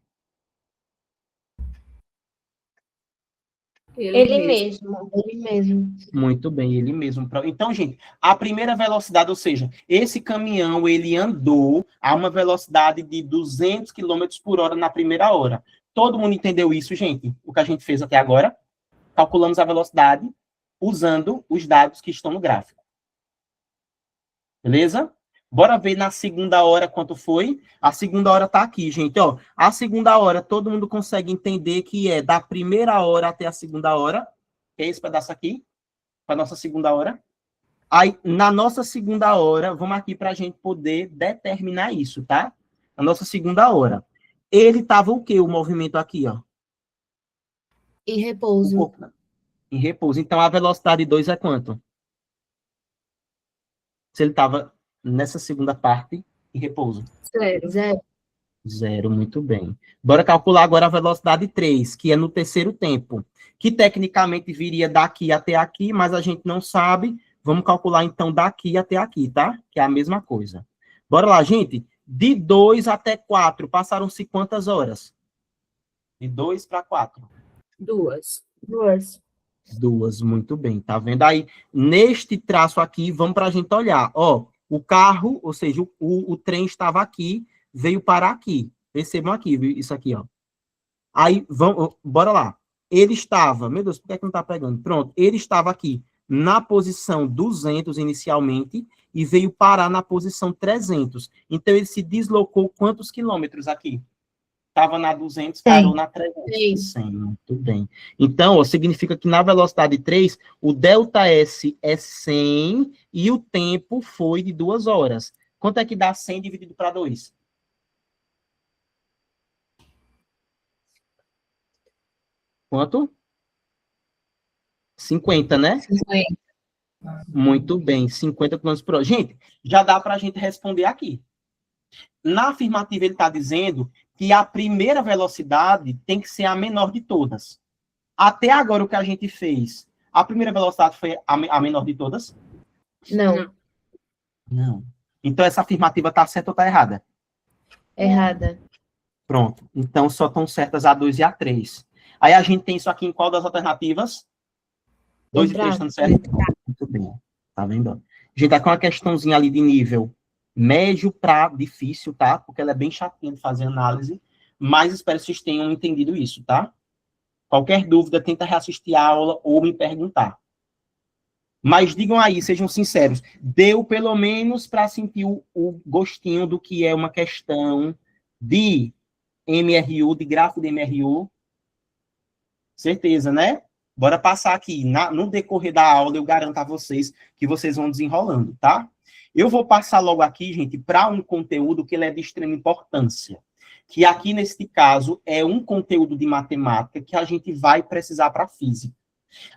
Ele mesmo. Ele mesmo. Muito bem, ele mesmo. Então, gente, a primeira velocidade, ou seja, esse caminhão, ele andou a uma velocidade de 200 km por hora na primeira hora. Todo mundo entendeu isso, gente? O que a gente fez até agora? Calculamos a velocidade usando os dados que estão no gráfico. Beleza? Bora ver na segunda hora quanto foi. A segunda hora está aqui, gente. Ó, a segunda hora, todo mundo consegue entender que é da primeira hora até a segunda hora. Que é esse pedaço aqui, para a nossa segunda hora. Aí, na nossa segunda hora, vamos aqui para a gente poder determinar isso, tá? Na nossa segunda hora. Ele estava o quê? O movimento aqui, ó. Em repouso. Em repouso. Então, a velocidade 2 é quanto? Se ele estava nessa segunda parte, em repouso. 0. 0. 0, muito bem. Bora calcular agora a velocidade 3, que é no terceiro tempo. Que tecnicamente viria daqui até aqui, mas a gente não sabe. Vamos calcular, então, daqui até aqui, tá? Que é a mesma coisa. Bora lá, gente. De 2 até 4, passaram-se quantas horas? De 2 para 4. 2. 2. 2, muito bem. Tá vendo aí? Neste traço aqui, vamos para a gente olhar. Ó, o carro, ou seja, o trem estava aqui, veio parar aqui. Percebam aqui, viu? Isso aqui, ó. Aí, vamos, bora lá. Ele estava, meu Deus, por que é que não está pegando? Pronto, ele estava aqui na posição 200 inicialmente e veio parar na posição 300. Então, ele se deslocou quantos quilômetros aqui? Estava na 200, parou na 300. 100, muito bem. Então, ó, significa que na velocidade 3, o ΔS é 100 e o tempo foi de 2 horas. Quanto é que dá 100 dividido para 2? Quanto? 50, né? 50. Muito bem, 50 km por hora. Gente, já dá para a gente responder aqui. Na afirmativa, ele está dizendo que a primeira velocidade tem que ser a menor de todas. Até agora, o que a gente fez, a primeira velocidade foi a menor de todas? Não. Não. Então, essa afirmativa está certa ou está errada? Errada. Pronto. Então, só estão certas a 2 e a 3. Aí, a gente tem isso aqui em qual das alternativas? 2 e 3 estão certas? Muito bem. Tá vendo? A gente tá com uma questãozinha ali de nível médio para difícil, tá? Porque ela é bem chatinha de fazer análise, mas espero que vocês tenham entendido isso, tá? Qualquer dúvida, tenta reassistir a aula ou me perguntar. Mas digam aí, sejam sinceros, deu pelo menos para sentir o gostinho do que é uma questão de MRU, de gráfico de MRU? Certeza, né? Bora passar aqui. No decorrer da aula, eu garanto a vocês que vocês vão desenrolando, tá? Eu vou passar logo aqui, gente, para um conteúdo que ele é de extrema importância. Que aqui, neste caso, é um conteúdo de matemática que a gente vai precisar para física.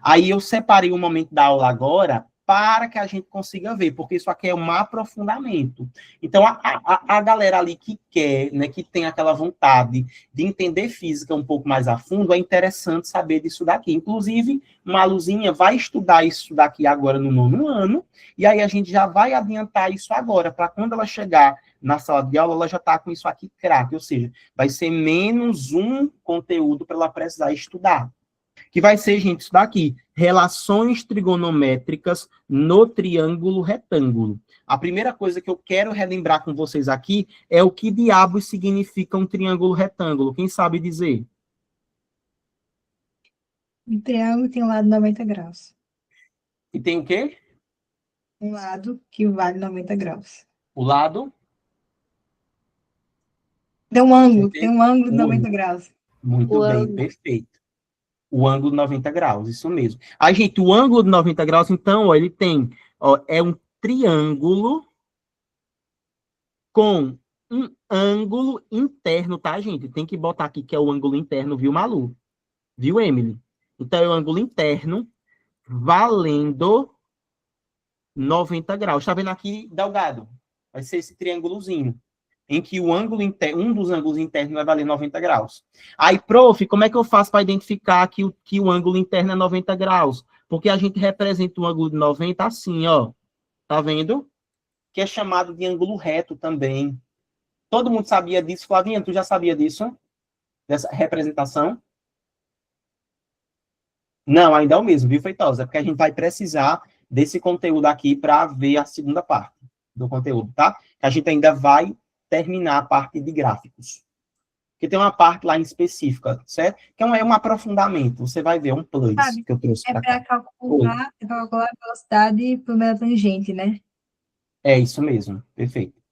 Aí eu separei o momento da aula agora para que a gente consiga ver, porque isso aqui é um aprofundamento. Então, a galera ali que quer, né, que tem aquela vontade de entender física um pouco mais a fundo, é interessante saber disso daqui. Inclusive, Maluzinha vai estudar isso daqui agora no 9º ano, e aí a gente já vai adiantar isso agora, para quando ela chegar na sala de aula, ela já está com isso aqui craque, ou seja, vai ser menos um conteúdo para ela precisar estudar. Que vai ser, gente, isso daqui, relações trigonométricas no triângulo retângulo. A primeira coisa que eu quero relembrar com vocês aqui é o que diabos significa um triângulo retângulo. Quem sabe dizer? Um triângulo tem um lado 90 graus. E tem o quê? Um lado que vale 90 graus. O lado? Tem um ângulo de 90 graus. Muito bem, perfeito. O ângulo de 90 graus, isso mesmo. Aí, gente, o ângulo de 90 graus, então, ó, ele tem, ó, é um triângulo com um ângulo interno, tá, gente? Tem que botar aqui que é o ângulo interno, viu, Malu? Viu, Emily? Então, é o ângulo interno valendo 90 graus. Tá vendo aqui, Delgado? Vai ser esse triângulozinho, em que o ângulo interno, um dos ângulos internos vai valer 90 graus. Aí, prof, como é que eu faço para identificar que o ângulo interno é 90 graus? Porque a gente representa o ângulo de 90 assim, ó. Tá vendo? Que é chamado de ângulo reto também. Todo mundo sabia disso? Flavinha, tu já sabia disso? Dessa representação? Não, ainda é o mesmo, viu, Feitosa? É porque a gente vai precisar desse conteúdo aqui para ver a segunda parte do conteúdo, tá? A gente ainda vai terminar a parte de gráficos. Porque tem uma parte lá em específica, certo? Que é um aprofundamento. Você vai ver, é um plus Sabe, que eu trouxe É para cá. para calcular a velocidade por metro tangente, né? É isso mesmo, perfeito.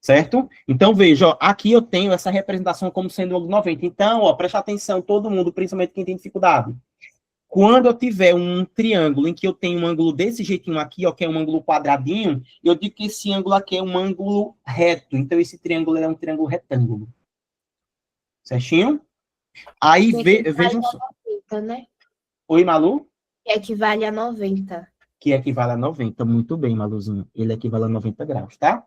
Certo? Então, veja, ó, aqui eu tenho essa representação como sendo o ângulo 90. Então, ó, preste atenção, todo mundo, principalmente quem tem dificuldade. Quando eu tiver um triângulo em que eu tenho um ângulo desse jeitinho aqui, ó, que é um ângulo quadradinho, eu digo que esse ângulo aqui é um ângulo reto. Então, esse triângulo é um triângulo retângulo. Certinho? Aí, vejam só. 90, né? Oi, Malu? Que equivale a 90. Que equivale a 90. Muito bem, Maluzinho. Ele equivale a 90 graus, tá?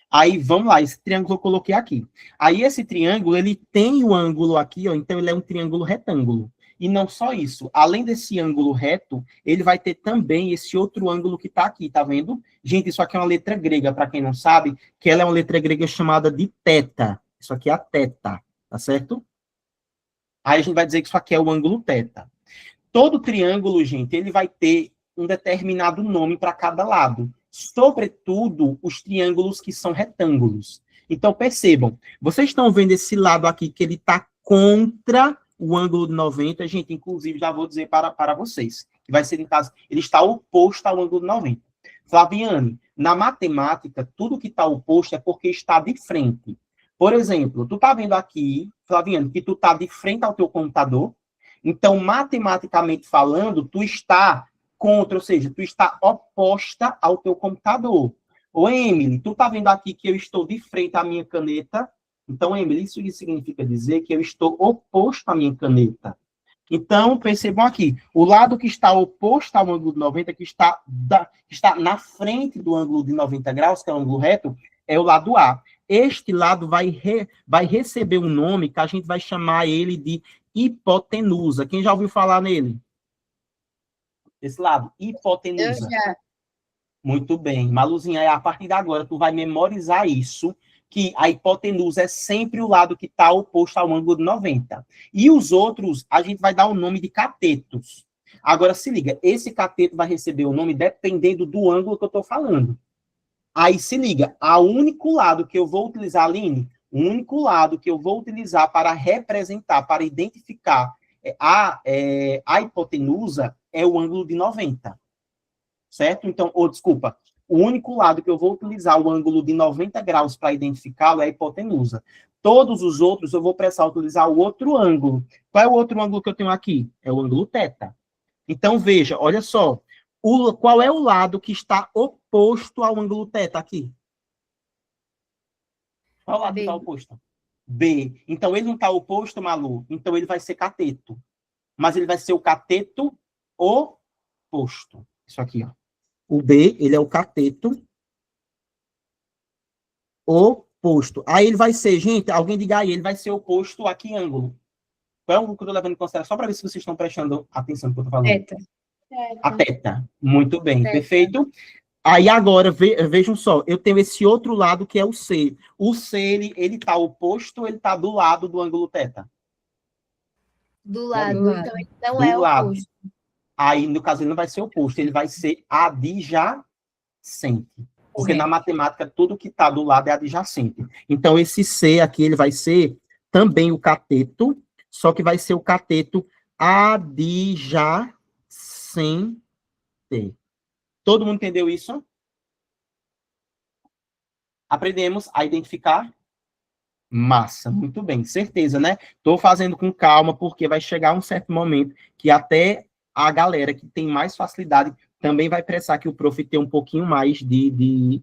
Aí, vamos lá, esse triângulo eu coloquei aqui. Aí, esse triângulo, ele tem o ângulo aqui, ó, então ele é um triângulo retângulo. E não só isso, além desse ângulo reto, ele vai ter também esse outro ângulo que está aqui, tá vendo? Gente, isso aqui é uma letra grega, para quem não sabe, que ela é uma letra grega chamada de teta. Isso aqui é a teta, tá certo? Aí a gente vai dizer que isso aqui é o ângulo teta. Todo triângulo, gente, ele vai ter um determinado nome para cada lado. Sobretudo, os triângulos que são retângulos. Então, percebam, vocês estão vendo esse lado aqui, que ele está contra o ângulo de 90, gente, inclusive, já vou dizer para vocês, que vai ser, em caso, ele está oposto ao ângulo de 90. Flaviane, na matemática, tudo que está oposto é porque está de frente. Por exemplo, tu está vendo aqui, Flaviane, que tu está de frente ao teu computador, então, matematicamente falando, tu está contra, ou seja, tu está oposta ao teu computador. Ô, Emily, tu está vendo aqui que eu estou de frente à minha caneta? Então, Emily, isso significa dizer que eu estou oposto à minha caneta. Então, percebam aqui, o lado que está oposto ao ângulo de 90, que está na frente do ângulo de 90 graus, que é o ângulo reto, é o lado A. Este lado vai receber um nome que a gente vai chamar ele de hipotenusa. Quem já ouviu falar nele? Esse lado, hipotenusa. Eu já. Muito bem. Maluzinha, a partir de agora, tu vai memorizar isso, que a hipotenusa é sempre o lado que está oposto ao ângulo de 90. E os outros, a gente vai dar o nome de catetos. Agora, se liga, esse cateto vai receber o nome dependendo do ângulo que eu estou falando. Aí, se liga, o único lado que eu vou utilizar, Aline, o único lado que eu vou utilizar para representar, para identificar a hipotenusa é o ângulo de 90. Certo? Então, desculpa, o único lado que eu vou utilizar o ângulo de 90 graus para identificá-lo é a hipotenusa. Todos os outros eu vou precisar utilizar o outro ângulo. Qual é o outro ângulo que eu tenho aqui? É o ângulo θ. Então, veja, olha só. Qual é o lado que está oposto ao ângulo θ aqui? Qual é o lado que está oposto? B. Então, ele não está oposto, Malu. Então, ele vai ser cateto. Mas ele vai ser o cateto oposto. Isso aqui, ó. O B, ele é o cateto oposto. Aí ele vai ser, gente, alguém diga aí, ele vai ser oposto a que ângulo? Qual é o ângulo que eu estou levando em consideração? Só para ver se vocês estão prestando atenção no que eu estou falando. Teta. A teta. Muito bem, Teta. perfeito. Aí agora, vejam só, eu tenho esse outro lado que é o C. O C, ele está oposto ou ele está do lado do ângulo θ? Do lado. Do lado. Então, ele não Do é lado. oposto. Aí, no caso, ele não vai ser oposto, ele vai ser adjacente. Porque Sim. na matemática, tudo que está do lado é adjacente. Então, esse C aqui, ele vai ser também o cateto, só que vai ser o cateto adjacente. Todo mundo entendeu isso? Aprendemos a identificar massa. Muito bem, certeza, né? Estou fazendo com calma, porque vai chegar um certo momento que até a galera que tem mais facilidade também vai precisar que o prof tenha um pouquinho mais de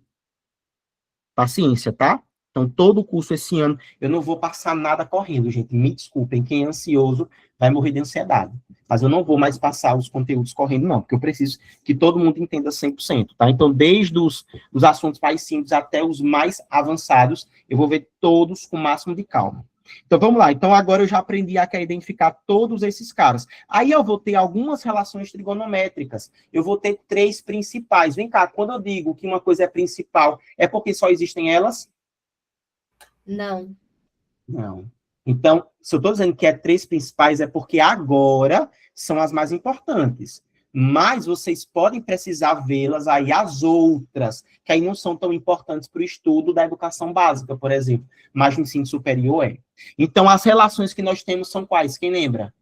paciência, tá? Então, todo o curso esse ano, eu não vou passar nada correndo, gente. Me desculpem, quem é ansioso vai morrer de ansiedade. Mas eu não vou mais passar os conteúdos correndo, não, porque eu preciso que todo mundo entenda 100%, tá? Então, desde os assuntos mais simples até os mais avançados, eu vou ver todos com o máximo de calma. Então, vamos lá. Então, agora eu já aprendi a identificar todos esses caras. Aí eu vou ter algumas relações trigonométricas. Eu vou ter 3 principais. Vem cá, quando eu digo que uma coisa é principal, é porque só existem elas? Não. Não. Então, se eu estou dizendo que é 3 principais, é porque agora são as mais importantes. Mas vocês podem precisar vê-las aí, as outras, que aí não são tão importantes para o estudo da educação básica, por exemplo, mas no ensino superior é. Então, as relações que nós temos são quais? Quem lembra?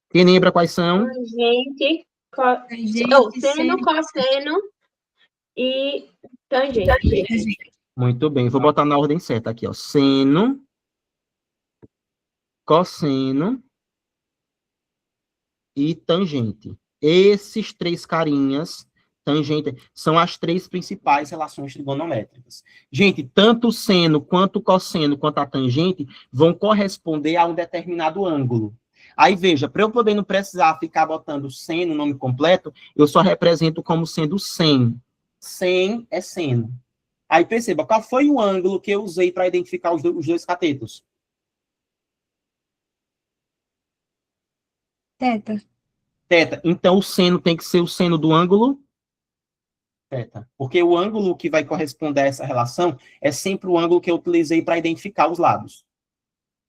Quem lembra quais são? Tangente, Tangente, seno, seno, cosseno e tangente. Muito bem, vou botar na ordem certa aqui, ó. Seno, cosseno e tangente. Esses três carinhas, tangente, são as três principais relações trigonométricas. Gente, tanto o seno, quanto o cosseno, quanto a tangente vão corresponder a um determinado ângulo. Aí, veja, para eu poder não precisar ficar botando seno, o nome completo, eu só represento como sendo 100. 100 é seno. Aí, perceba, qual foi o ângulo que eu usei para identificar os dois catetos? teta. Teta. Então, o seno tem que ser o seno do ângulo teta. Porque o ângulo que vai corresponder a essa relação é sempre o ângulo que eu utilizei para identificar os lados.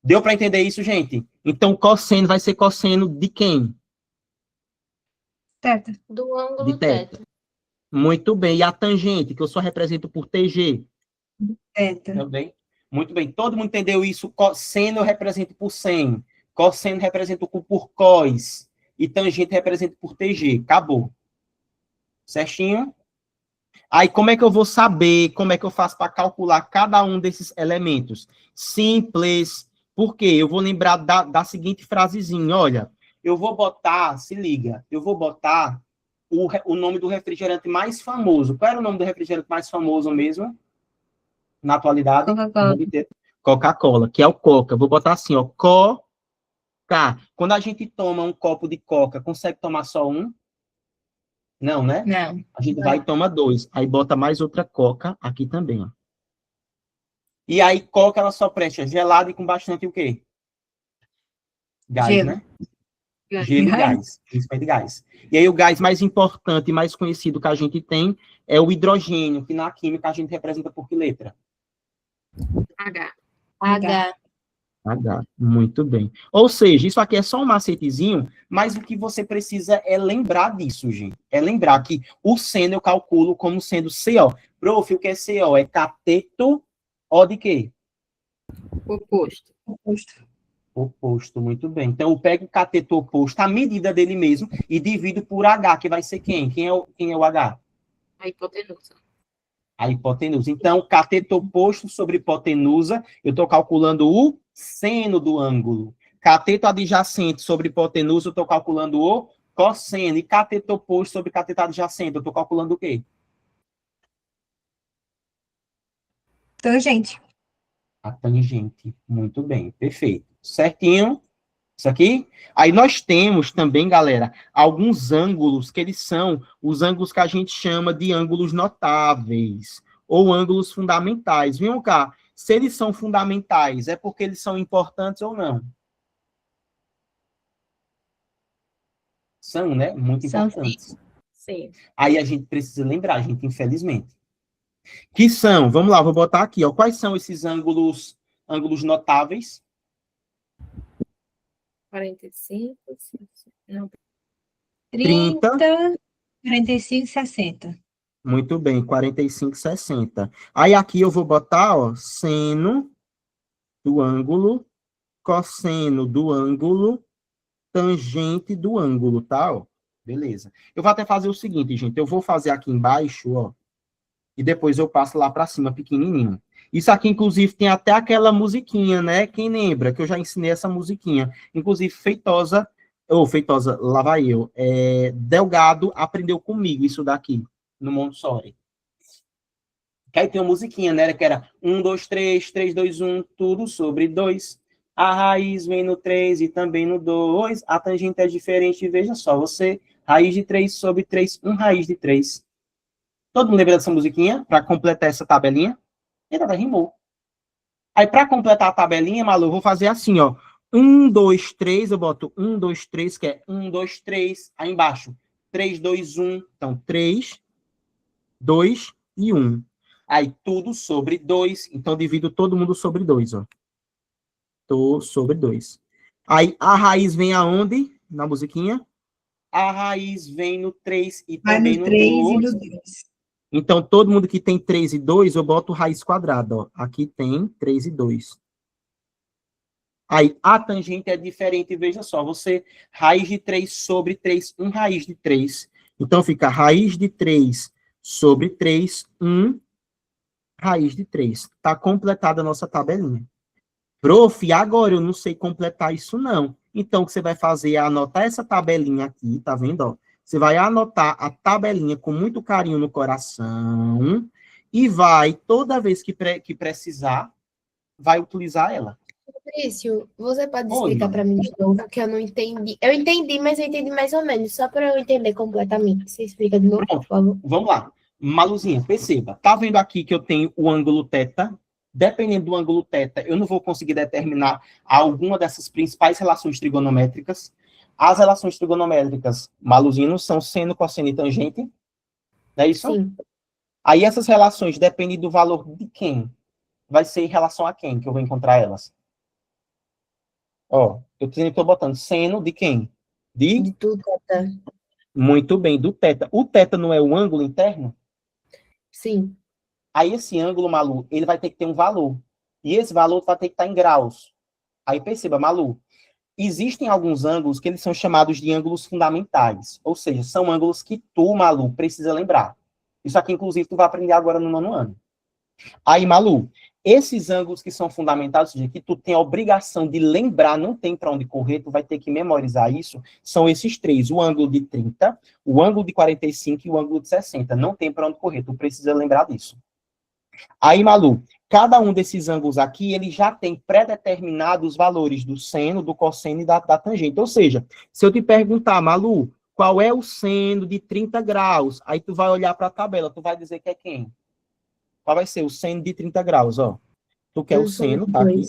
Deu para entender isso, gente? Então, cosseno vai ser cosseno de quem? Teta. Do ângulo De teta. teta. Muito bem. E a tangente, que eu só represento por TG? Teta. Também. Muito bem. Todo mundo entendeu isso? Cosseno eu represento por 100. Cosseno represento por cos. E tangente represento por TG. Acabou. Certinho? Aí, como é que eu vou saber, como é que eu faço para calcular cada um desses elementos? Simples. Por quê? Eu vou lembrar da seguinte frasezinha, olha, eu vou botar, se liga, eu vou botar o nome do refrigerante mais famoso. Qual era o nome do refrigerante mais famoso mesmo? Na atualidade? Coca-Cola. Coca-Cola, que é o Coca. Vou botar assim, ó, Coca. Quando a gente toma um copo de Coca, consegue tomar só um? Não, né? Não. A gente vai e toma 2. Aí bota mais outra Coca aqui também, ó. E aí, Coca, ela só presta gelado e com bastante o quê? Gás, Gelo. né? Gelo e gás. Principalmente gás. E aí, o gás mais importante e mais conhecido que a gente tem é o hidrogênio, que na química a gente representa por que letra? H. H. H. Muito bem. Ou seja, isso aqui é só um macetezinho, mas o que você precisa é lembrar disso, gente. É lembrar que o seno eu calculo como sendo CO. Prof, o que é CO? É cateto O de quê? Oposto. Oposto. Oposto, muito bem. Então, eu pego o cateto oposto, a medida dele mesmo, e divido por H, que vai ser quem? Quem é o H? A hipotenusa. A hipotenusa. Então, cateto oposto sobre hipotenusa, eu estou calculando o seno do ângulo. Cateto adjacente sobre hipotenusa, eu estou calculando o cosseno. E cateto oposto sobre cateto adjacente, eu estou calculando o quê? Tangente. A tangente. Muito bem, perfeito. Certinho? Isso aqui? Aí nós temos também, galera, alguns ângulos que eles são os ângulos que a gente chama de ângulos notáveis ou ângulos fundamentais. Vem cá, se eles são fundamentais, é porque eles são importantes ou não? São, né? Muito São importantes. Sim. Aí a gente precisa lembrar, gente, infelizmente. Que são, vamos lá, vou botar aqui, ó. Quais são esses ângulos notáveis? 45. Não. 30, 45, 60. Muito bem, 45, 60. Aí aqui eu vou botar, ó, seno do ângulo, cosseno do ângulo, tangente do ângulo, tá? Ó, beleza. Eu vou até fazer o seguinte, gente, eu vou fazer aqui embaixo, ó, e depois eu passo lá para cima, pequenininho. Isso aqui, inclusive, tem até aquela musiquinha, né? Quem lembra? Que eu já ensinei essa musiquinha. Inclusive, Feitosa, lá vai eu, Delgado aprendeu comigo isso daqui, no Montessori. Que aí tem uma musiquinha, né? Que era 1, 2, 3, 3, 2, 1, tudo sobre 2. A raiz vem no 3 e também no 2. A tangente é diferente, veja só você. Raiz de 3 sobre 3, 1 raiz de 3. Todo mundo lembra dessa musiquinha? Para completar essa tabelinha? Eita, rimou. Aí, para completar a tabelinha, Malu, eu vou fazer assim, ó. 1, 2, 3, eu boto 1, 2, 3, que é 1, 2, 3. Aí embaixo, 3, 2, 1. Então, 3, 2 e 1. Aí, tudo sobre 2. Então, divido todo mundo sobre 2, ó. Tô sobre 2. Aí a raiz vem aonde? Na musiquinha? A raiz vem no 3 e Vai também no no 3 e 2. no 2. Então, todo mundo que tem 3 e 2, eu boto raiz quadrada, ó. Aqui tem 3 e 2. Aí, a tangente é diferente, veja só, raiz de 3 sobre 3, 1 raiz de 3. Então, fica raiz de 3 sobre 3, 1 raiz de 3. Está completada a nossa tabelinha. Prof, agora eu não sei completar isso, não. Então, o que você vai fazer é anotar essa tabelinha aqui, tá vendo? Ó? Você vai anotar a tabelinha com muito carinho no coração e vai, toda vez que precisar, vai utilizar ela. Fabrício, você pode Oi, explicar para mim de novo que eu não entendi. Eu entendi, mas eu entendi mais ou menos, só para eu entender completamente. Você explica de novo, por Pronto, favor? vamos lá. Maluzinha, perceba. Tá vendo aqui que eu tenho o ângulo θ? Dependendo do ângulo θ, eu não vou conseguir determinar alguma dessas principais relações trigonométricas. As relações trigonométricas, Maluzinho, não são seno, cosseno e tangente. Não é isso? Sim. Aí essas relações dependem do valor de quem? Vai ser em relação a quem que eu vou encontrar elas? Ó, eu estou botando seno de quem? De tudo, tá? Muito bem, do θ. O θ não é o ângulo interno? Sim. Aí esse ângulo, Malu, ele vai ter que ter um valor. E esse valor vai ter que estar em graus. Aí perceba, Malu, existem alguns ângulos que eles são chamados de ângulos fundamentais. Ou seja, são ângulos que tu, Malu, precisa lembrar. Isso aqui, inclusive, tu vai aprender agora no 9º ano. Aí, Malu, esses ângulos que são fundamentais, ou seja, que tu tem a obrigação de lembrar, não tem para onde correr, tu vai ter que memorizar isso, são esses três, o ângulo de 30, o ângulo de 45 e o ângulo de 60. Não tem para onde correr, tu precisa lembrar disso. Aí, Malu, cada um desses ângulos aqui, ele já tem pré-determinados os valores do seno, do cosseno e da tangente. Ou seja, se eu te perguntar, Malu, qual é o seno de 30 graus? Aí tu vai olhar para a tabela, tu vai dizer que é quem? Qual vai ser o seno de 30 graus, ó? Tu quer o seno, tá aqui?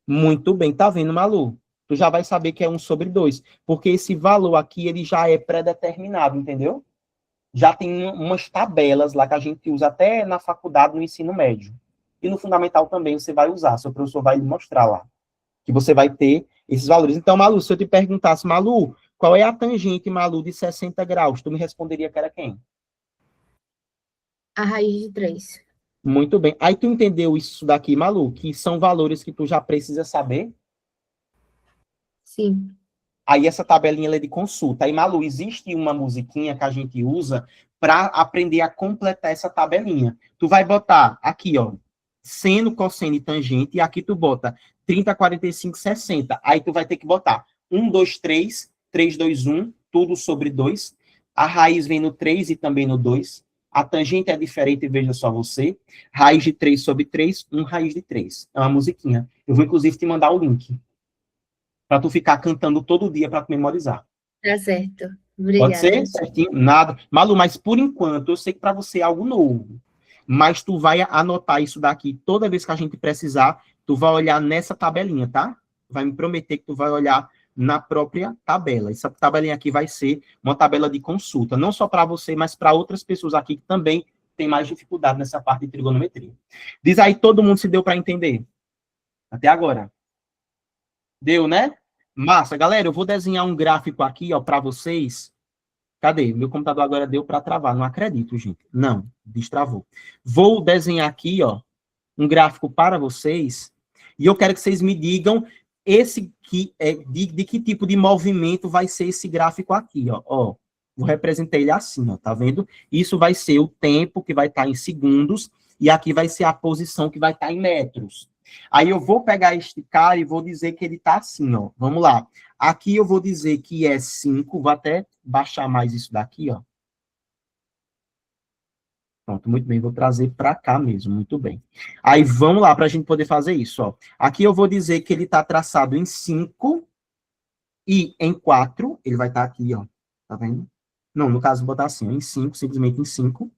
Muito bem, tá vendo, Malu? Tu já vai saber que é 1 sobre 2, porque esse valor aqui, ele já é pré-determinado, entendeu? Já tem umas tabelas lá que a gente usa até na faculdade, no ensino médio. E no fundamental também você vai usar, seu professor vai lhe mostrar lá, que você vai ter esses valores. Então, Malu, se eu te perguntasse, Malu, qual é a tangente, Malu, de 60 graus? Tu me responderia que era quem? A raiz de 3. Muito bem. Aí tu entendeu isso daqui, Malu, que são valores que tu já precisa saber? Sim. Aí essa tabelinha ela é de consulta. Aí, Malu, existe uma musiquinha que a gente usa para aprender a completar essa tabelinha. Tu vai botar aqui, ó, seno, cosseno e tangente, e aqui tu bota 30, 45, 60. Aí tu vai ter que botar 1, 2, 3, 3, 2, 1, tudo sobre 2. A raiz vem no 3 e também no 2. A tangente é diferente, veja só você. Raiz de 3 sobre 3, 1 raiz de 3. É uma musiquinha. Eu vou, inclusive, te mandar o link para tu ficar cantando todo dia para tu memorizar. Tá certo. Pode Obrigada. ser? Certinho? Nada. Malu, mas por enquanto, eu sei que para você é algo novo. Mas tu vai anotar isso daqui toda vez que a gente precisar, tu vai olhar nessa tabelinha, tá? Vai me prometer que tu vai olhar na própria tabela. Essa tabelinha aqui vai ser uma tabela de consulta, não só para você, mas para outras pessoas aqui que também têm mais dificuldade nessa parte de trigonometria. Diz aí, todo mundo se deu para entender? Até agora. Deu, né? Massa. Galera, eu vou desenhar um gráfico aqui, ó, para vocês. Cadê? Meu computador agora deu para travar. Não acredito, gente. Não, destravou. Vou desenhar aqui, ó, um gráfico para vocês. E eu quero que vocês me digam de que tipo de movimento vai ser esse gráfico aqui, ó. Ó, vou representar ele assim, ó, tá vendo? Isso vai ser o tempo que vai estar em segundos e aqui vai ser a posição que vai estar em metros. Aí eu vou pegar este cara e vou dizer que ele está assim, ó. Vamos lá. Aqui eu vou dizer que é 5, vou até baixar mais isso daqui, ó. Pronto, muito bem, vou trazer para cá mesmo, muito bem. Aí vamos lá para a gente poder fazer isso, ó. Aqui eu vou dizer que ele está traçado em 5 e em 4, ele vai estar aqui, ó. Tá vendo? Não, no caso, vou botar assim, ó, em 5, simplesmente em 5.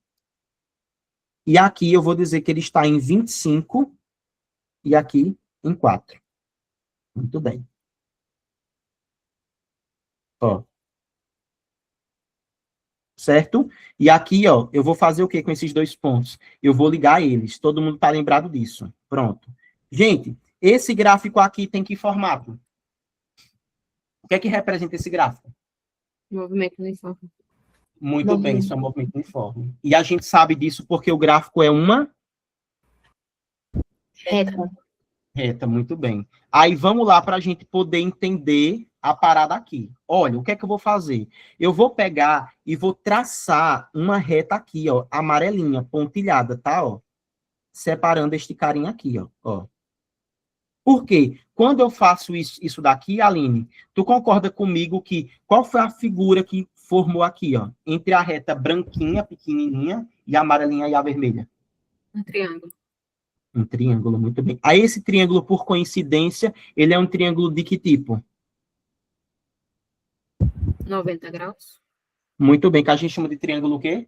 E aqui eu vou dizer que ele está em 25 e aqui em 4. Muito bem. Ó. Certo? E aqui, ó, eu vou fazer o que com esses dois pontos? Eu vou ligar eles. Todo mundo está lembrado disso. Pronto. Gente, esse gráfico aqui tem que formato? O que é que representa esse gráfico? Movimento uniforme. Muito bem, isso é um movimento uniforme. E a gente sabe disso porque o gráfico é uma Reta. reta, muito bem. Aí vamos lá para a gente poder entender a parada aqui. Olha, o que é que eu vou fazer? Eu vou pegar e vou traçar uma reta aqui, ó, amarelinha, pontilhada, tá? Ó, separando este carinha aqui, ó. Por quê? Quando eu faço isso daqui, Aline, tu concorda comigo que qual foi a figura que formou aqui, ó, entre a reta branquinha, pequenininha, e a amarelinha e a vermelha? Um triângulo. Um triângulo, muito bem. Aí esse triângulo, por coincidência, ele é um triângulo de que tipo? 90 graus. Muito bem, que a gente chama de triângulo o quê?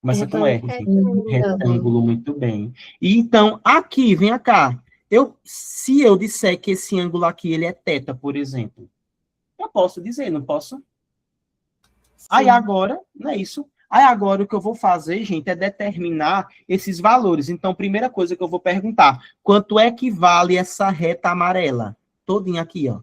Começa com R, gente. Retângulo, muito bem. E então, aqui, vem cá. Se eu disser que esse ângulo aqui, ele é θ, por exemplo, eu posso dizer, não posso? Aí agora, não é isso? Aí agora o que eu vou fazer, gente, é determinar esses valores. Então, primeira coisa que eu vou perguntar, quanto é que vale essa reta amarela? Todinha aqui, ó.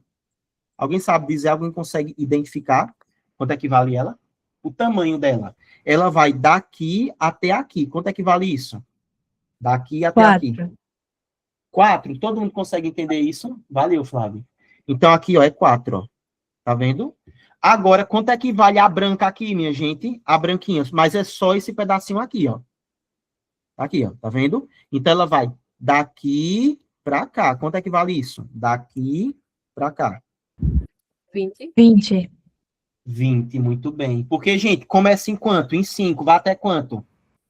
Alguém sabe dizer, alguém consegue identificar quanto é que vale ela? O tamanho dela. Ela vai daqui até aqui. Quanto é que vale isso? Daqui até aqui. 4. Todo mundo consegue entender isso? Valeu, Flávio. Então, aqui, ó, é 4, ó. Tá vendo? Agora, quanto é que vale a branca aqui, minha gente? A branquinha. Mas é só esse pedacinho aqui, ó. Aqui, ó. Tá vendo? Então, ela vai daqui pra cá. Quanto é que vale isso? Daqui pra cá. 20. 20, muito bem. Porque, gente, começa em quanto? Em 5. Vai até quanto?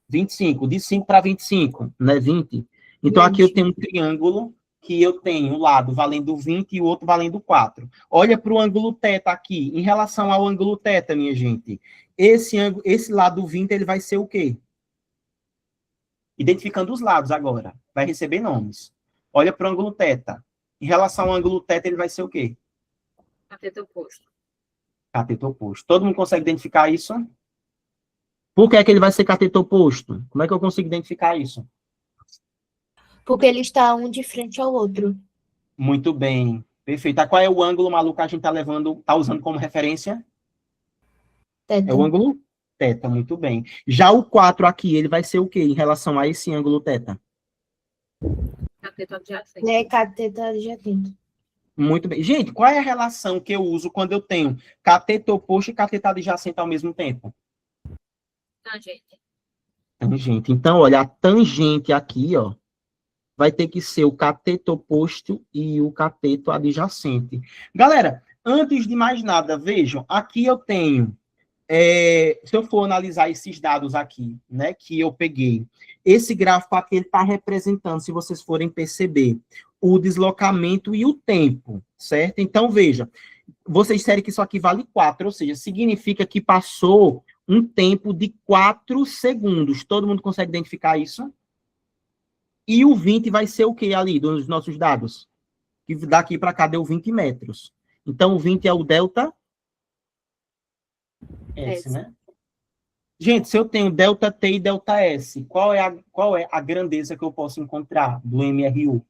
25. De 5 para 25, não é 20? Então, aqui eu tenho um triângulo que eu tenho um lado valendo 20 e o outro valendo 4. Olha para o ângulo θ aqui. Em relação ao ângulo θ, minha gente, esse lado 20, ele vai ser o quê? Identificando os lados agora. Vai receber nomes. Olha para o ângulo θ. Em relação ao ângulo θ, ele vai ser o quê? Cateto oposto. Cateto oposto. Todo mundo consegue identificar isso? Por que é que ele vai ser cateto oposto? Como é que eu consigo identificar isso? Porque ele está um de frente ao outro. Muito bem. Perfeito. Qual é o ângulo, maluco, que a gente tá usando como referência? Θ. É o ângulo θ, muito bem. Já o 4 aqui, ele vai ser o quê em relação a esse ângulo θ? Cateto adjacente. É cateto adjacente. Muito bem. Gente, qual é a relação que eu uso quando eu tenho cateto oposto e cateto adjacente ao mesmo tempo? Tangente. Tangente. Então, olha, a tangente aqui, ó, vai ter que ser o cateto oposto e o cateto adjacente. Galera, antes de mais nada, vejam, aqui eu tenho, se eu for analisar esses dados aqui, né, que eu peguei, esse gráfico aqui, ele está representando, se vocês forem perceber, o deslocamento e o tempo, certo? Então, veja, vocês disseram que isso aqui vale 4, ou seja, significa que passou um tempo de 4 segundos. Todo mundo consegue identificar isso? E o 20 vai ser o que ali, dos nossos dados? Que daqui para cá deu 20 metros. Então, o 20 é o delta S, né? Gente, se eu tenho delta T e delta S, qual é a grandeza que eu posso encontrar do MRU?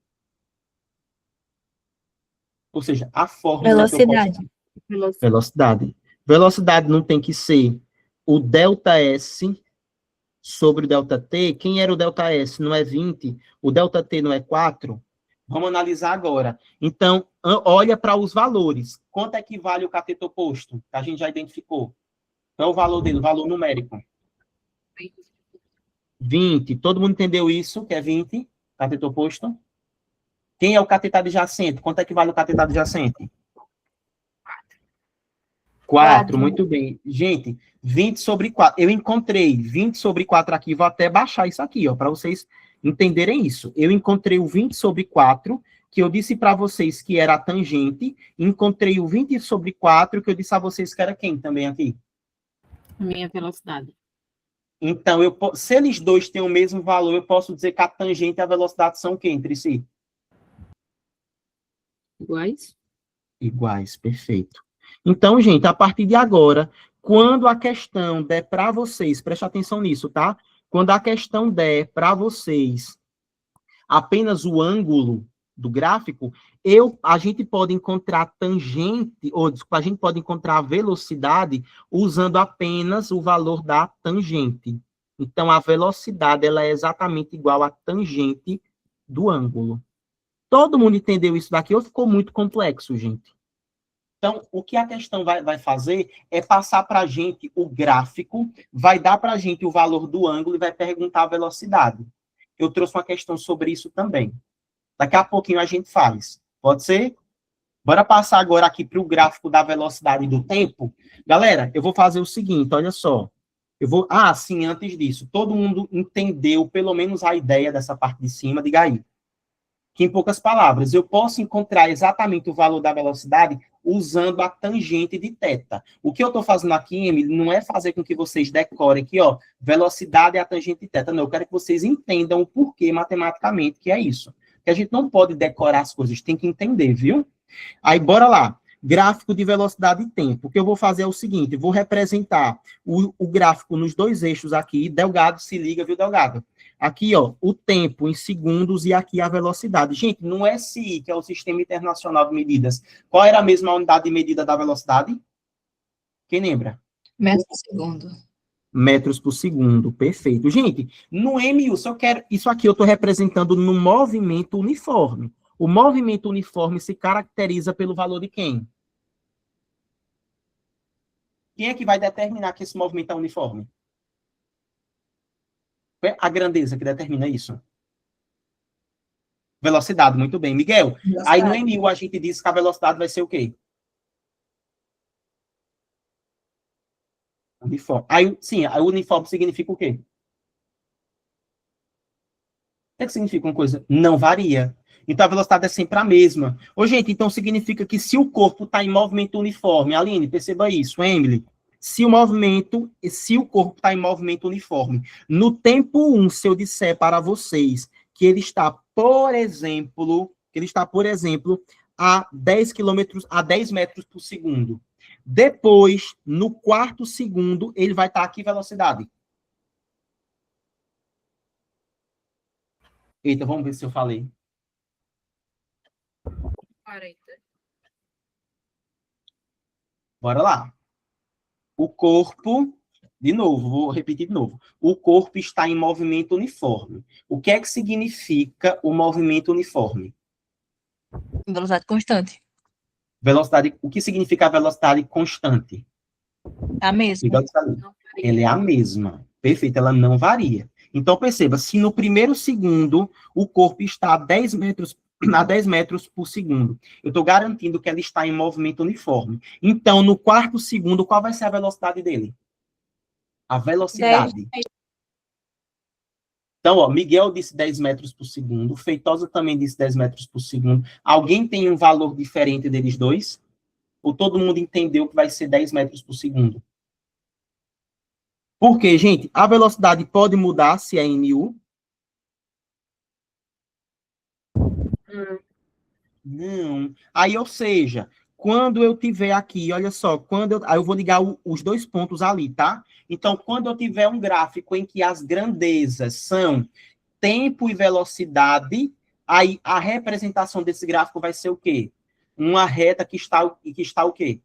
Ou seja, a fórmula que eu posso... Velocidade. Velocidade não tem que ser o delta S sobre o delta T. Quem era o delta S? Não é 20. O delta T não é 4. Vamos analisar agora. Então, olha para os valores. Quanto é que vale o cateto oposto? Que a gente já identificou. Qual é o valor dele? O valor numérico. 20. Todo mundo entendeu isso? Que é 20? Cateto oposto. Quem é o cateto adjacente? Quanto é que vale o cateto adjacente? 4, muito bem. Gente, 20 sobre 4. Eu encontrei 20 sobre 4 aqui. Vou até baixar isso aqui, ó, para vocês entenderem isso. Eu encontrei o 20 sobre 4, que eu disse para vocês que era a tangente. Encontrei o 20 sobre 4, que eu disse a vocês que era quem também aqui? Minha velocidade. Então, se eles dois têm o mesmo valor, eu posso dizer que a tangente e a velocidade são o quê entre si? Iguais? Iguais, perfeito. Então, gente, a partir de agora, quando a questão der para vocês, preste atenção nisso, tá? Quando a questão der para vocês apenas o ângulo, do gráfico, a gente pode encontrar tangente, ou desculpa, a gente pode encontrar a velocidade usando apenas o valor da tangente. Então, a velocidade ela é exatamente igual à tangente do ângulo. Todo mundo entendeu isso daqui ou ficou muito complexo, gente? Então, o que a questão vai fazer é passar para a gente o gráfico, vai dar para a gente o valor do ângulo e vai perguntar a velocidade. Eu trouxe uma questão sobre isso também. Daqui a pouquinho a gente faz. Pode ser? Bora passar agora aqui para o gráfico da velocidade e do tempo. Galera, eu vou fazer o seguinte, olha só. Sim, antes disso, todo mundo entendeu pelo menos a ideia dessa parte de cima? Diga aí. Que, em poucas palavras, eu posso encontrar exatamente o valor da velocidade usando a tangente de θ. O que eu estou fazendo aqui, Emily, não é fazer com que vocês decorem aqui, ó, velocidade é a tangente de θ. Não, eu quero que vocês entendam o porquê matematicamente que é isso. Porque a gente não pode decorar as coisas, tem que entender, viu? Aí, bora lá. Gráfico de velocidade e tempo. O que eu vou fazer é o seguinte, vou representar o gráfico nos dois eixos aqui. Delgado, se liga, viu, Delgado? Aqui, ó, o tempo em segundos e aqui a velocidade. Gente, no SI, que é o Sistema Internacional de Medidas, qual era a mesma unidade de medida da velocidade? Quem lembra? Metro por segundo. Metros por segundo, perfeito. Gente, no MU, se eu quero, isso aqui eu estou representando no movimento uniforme. O movimento uniforme se caracteriza pelo valor de quem? Quem é que vai determinar que esse movimento é uniforme? É a grandeza que determina isso. Velocidade, muito bem. Miguel, aí no MU a gente diz que a velocidade vai ser o quê? Uniforme. Aí, sim, aí o uniforme significa o quê? O que significa uma coisa? Não varia. Então, a velocidade é sempre a mesma. Ô, gente, então significa que se o corpo está em movimento uniforme, Aline, perceba isso, Emily, se o corpo está em movimento uniforme, no tempo 1, se eu disser para vocês que ele está, por exemplo, a 10 metros por segundo. Depois, no quarto segundo, ele vai estar a que velocidade? Eita, vamos ver se eu falei. 40. Bora lá. O corpo, de novo, vou repetir de novo. O corpo está em movimento uniforme. O que é que significa o movimento uniforme? Velocidade constante. Velocidade, o que significa a velocidade constante? A mesma. Ela é a mesma. Perfeito, ela não varia. Então, perceba, se no primeiro segundo o corpo está a 10 metros por segundo, eu estou garantindo que ela está em movimento uniforme. Então, no quarto segundo, qual vai ser a velocidade dele? A velocidade. Então, ó, Miguel disse 10 metros por segundo, Feitosa também disse 10 metros por segundo. Alguém tem um valor diferente deles dois? Ou todo mundo entendeu que vai ser 10 metros por segundo? Porque, gente, a velocidade pode mudar se é em MU? Não. Aí, ou seja, quando eu tiver aqui, olha só, aí eu vou ligar os dois pontos ali, tá? Então, quando eu tiver um gráfico em que as grandezas são tempo e velocidade, aí a representação desse gráfico vai ser o quê? Uma reta que está o quê?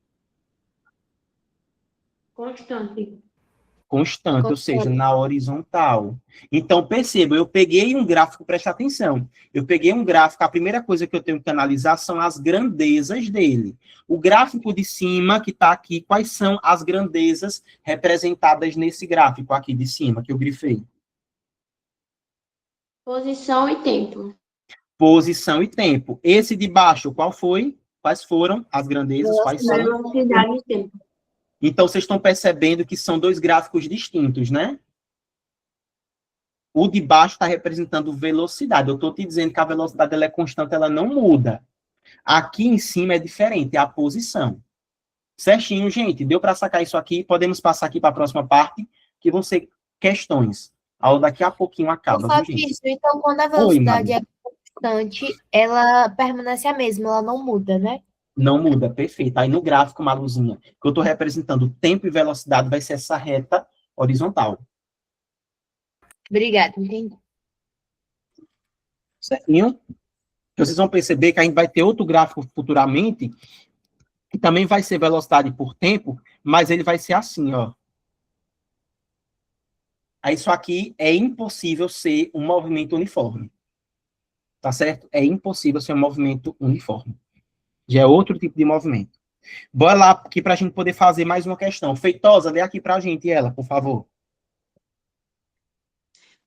Constante, ou seja, na horizontal. Então, perceba, eu peguei um gráfico, preste atenção, eu peguei um gráfico, a primeira coisa que eu tenho que analisar são as grandezas dele. O gráfico de cima, que está aqui, quais são as grandezas representadas nesse gráfico aqui de cima, que eu grifei? Posição e tempo. Posição e tempo. Esse de baixo, qual foi? Quais foram as grandezas? Quais são? Velocidade e tempo. Então, vocês estão percebendo que são dois gráficos distintos, né? O de baixo está representando velocidade. Eu estou te dizendo que a velocidade ela é constante, ela não muda. Aqui em cima é diferente, é a posição. Certinho, gente? Deu para sacar isso aqui? Podemos passar aqui para a próxima parte, que vão ser questões. A aula daqui a pouquinho acaba, viu, gente? Fabrício, então, quando a velocidade é constante, ela permanece a mesma, ela não muda, né? Não muda, perfeito. Aí no gráfico, Maluzinha, que eu estou representando tempo e velocidade, vai ser essa reta horizontal. Obrigada, entendi. Certinho? Vocês vão perceber que a gente vai ter outro gráfico futuramente, que também vai ser velocidade por tempo, mas ele vai ser assim, ó. Aí isso aqui é impossível ser um movimento uniforme. Tá certo? É impossível ser um movimento uniforme. Já é outro tipo de movimento. Bora lá aqui para a gente poder fazer mais uma questão. Feitosa, lê aqui para a gente ela, por favor.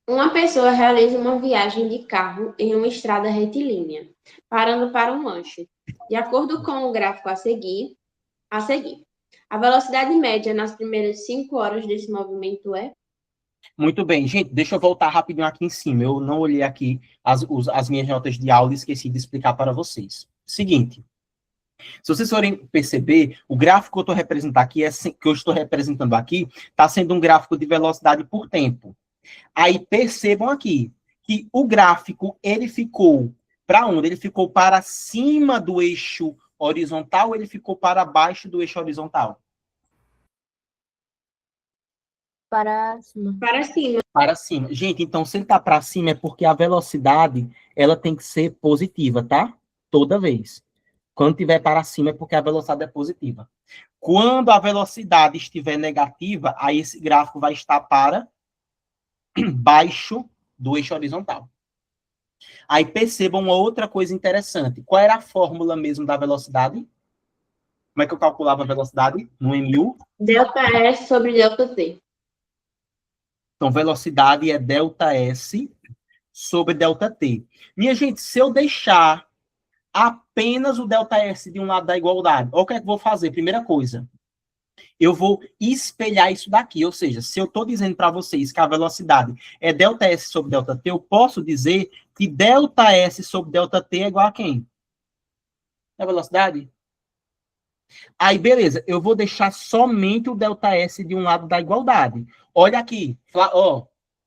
Uma pessoa realiza uma viagem de carro em uma estrada retilínea, parando para um lanche. De acordo com o gráfico a seguir, a velocidade média nas primeiras 5 horas desse movimento é? Muito bem, gente, deixa eu voltar rapidinho aqui em cima. Eu não olhei aqui as minhas notas de aula e esqueci de explicar para vocês. Seguinte, se vocês forem perceber, o gráfico que eu estou representando aqui, está sendo um gráfico de velocidade por tempo. Aí percebam aqui que o gráfico, ele ficou para onde? Ele ficou para cima do eixo horizontal ou ele ficou para baixo do eixo horizontal? Para cima. Para cima. Para cima. Gente, então se ele está para cima é porque a velocidade, ela tem que ser positiva, tá? Toda vez. Quando estiver para cima é porque a velocidade é positiva. Quando a velocidade estiver negativa, aí esse gráfico vai estar para baixo do eixo horizontal. Aí percebam uma outra coisa interessante. Qual era a fórmula mesmo da velocidade? Como é que eu calculava a velocidade no MU? Delta S sobre delta T. Então, velocidade é delta S sobre delta T. Minha gente, se eu deixar apenas o delta S de um lado da igualdade, olha o que é que eu vou fazer? Primeira coisa, eu vou espelhar isso daqui. Ou seja, se eu estou dizendo para vocês que a velocidade é delta S sobre delta T, eu posso dizer que delta S sobre delta T é igual a quem? A velocidade? Aí, beleza, eu vou deixar somente o delta S de um lado da igualdade. Olha aqui,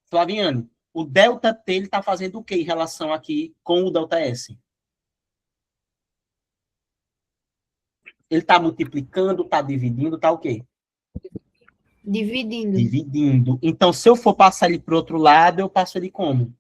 Flaviane, o delta T ele está fazendo o que em relação aqui com o delta S? Ele está multiplicando, está dividindo, está o quê? Dividindo. Dividindo. Então, se eu for passar ele para o outro lado, eu passo ele como?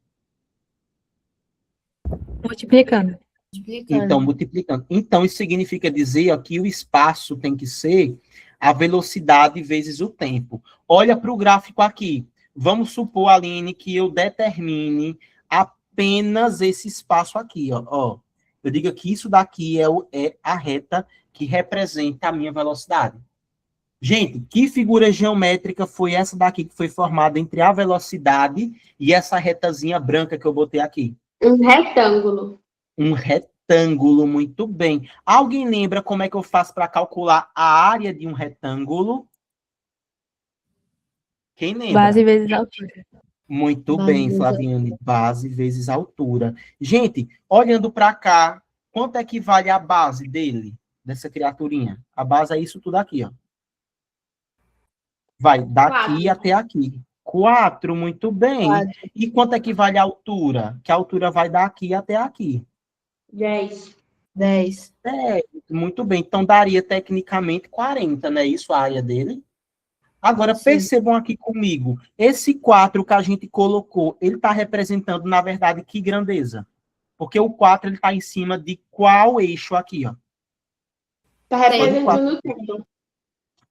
Multiplicando. Multiplicando. Então, multiplicando. Então, isso significa dizer ó, que o espaço tem que ser a velocidade vezes o tempo. Olha para o gráfico aqui. Vamos supor, Aline, que eu determine apenas esse espaço aqui. Ó. Eu digo que isso daqui é a reta que representa a minha velocidade. Gente, que figura geométrica foi essa daqui que foi formada entre a velocidade e essa retazinha branca que eu botei aqui? Um retângulo. Um retângulo, muito bem. Alguém lembra como é que eu faço para calcular a área de um retângulo? Quem lembra? Base vezes altura. Muito Base bem, vezes Flaviane. Base vezes altura. Gente, olhando para cá, quanto é que vale a base dele, dessa criaturinha? A base é isso tudo aqui, ó. Vai daqui 4. até aqui. 4, muito bem. 4. E quanto é que vale a altura? Que a altura vai daqui até aqui. 10. 10. Muito bem. Então, daria tecnicamente 40, não é isso a área dele? Agora, Sim. percebam aqui comigo. Esse 4 que a gente colocou, ele está representando, na verdade, que grandeza? Porque o 4 está em cima de qual eixo aqui, ó? Está representando o tempo.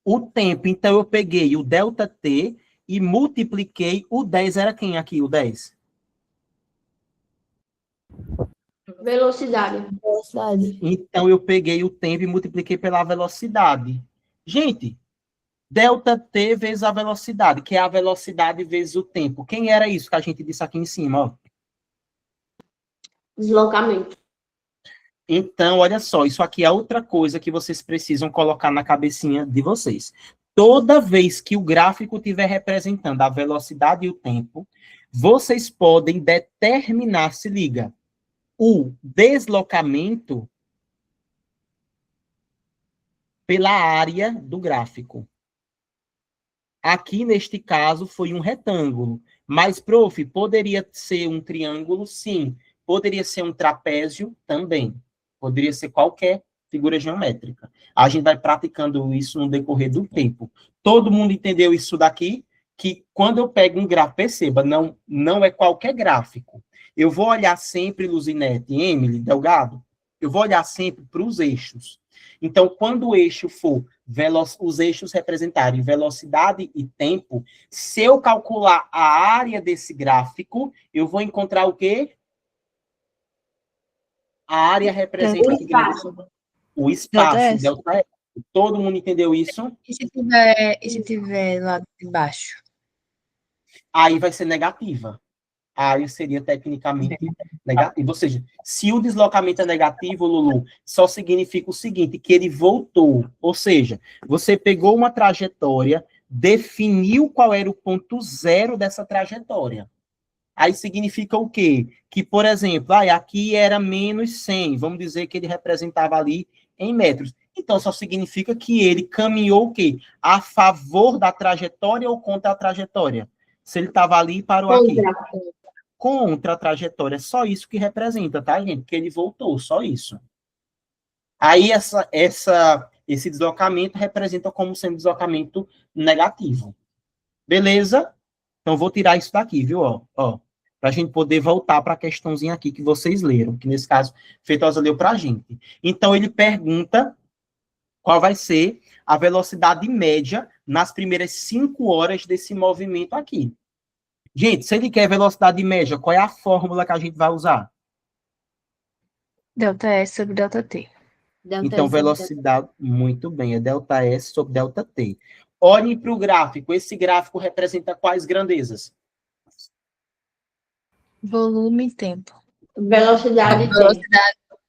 O tempo. Então, eu peguei o delta T e multipliquei. O 10 era quem aqui, o 10? Velocidade. Velocidade. Então, eu peguei o tempo e multipliquei pela velocidade. Gente, delta T vezes a velocidade, que é a velocidade vezes o tempo. Quem era isso que a gente disse aqui em cima, ó? Deslocamento. Então, olha só, isso aqui é outra coisa que vocês precisam colocar na cabecinha de vocês. Toda vez que o gráfico estiver representando a velocidade e o tempo, vocês podem determinar, se liga, o deslocamento pela área do gráfico. Aqui, neste caso, foi um retângulo. Mas, prof, poderia ser um triângulo? Sim. Poderia ser um trapézio? Também. Poderia ser qualquer figura geométrica. A gente vai praticando isso no decorrer do tempo. Todo mundo entendeu isso daqui? Que quando eu pego um gráfico, perceba, não é qualquer gráfico. Eu vou olhar sempre, Luzinete, Emily, Delgado, eu vou olhar sempre para os eixos. Então, quando o eixo for, os eixos representarem velocidade e tempo, se eu calcular a área desse gráfico, eu vou encontrar o quê? A área representa O espaço. o espaço, Delta delta S. Todo mundo entendeu isso? E se tiver lá embaixo? Aí vai ser negativa. A área seria tecnicamente negativa. Ou seja, se o deslocamento é negativo, Lulu, só significa o seguinte, que ele voltou. Ou seja, você pegou uma trajetória, definiu qual era o ponto zero dessa trajetória. Aí significa o quê? Que, por exemplo, aqui era menos 100. Vamos dizer que ele representava ali em metros. Então, só significa que ele caminhou o quê? A favor da trajetória ou contra a trajetória? Se ele estava ali e parou aqui. Contra a trajetória. É só isso que representa, tá, gente? Que ele voltou, só isso. Aí, esse deslocamento representa como sendo deslocamento negativo. Beleza? Então, vou tirar isso daqui, viu? Ó, para a gente poder voltar para a questãozinha aqui que vocês leram, que nesse caso, Feitosa leu para a gente. Então, ele pergunta qual vai ser a velocidade média nas primeiras 5 horas desse movimento aqui. Gente, se ele quer velocidade média, qual é a fórmula que a gente vai usar? Delta S sobre delta T. Então, velocidade, muito bem, é delta S sobre delta T. Olhem para o gráfico, esse gráfico representa quais grandezas? Volume e tempo. Velocidade e tempo.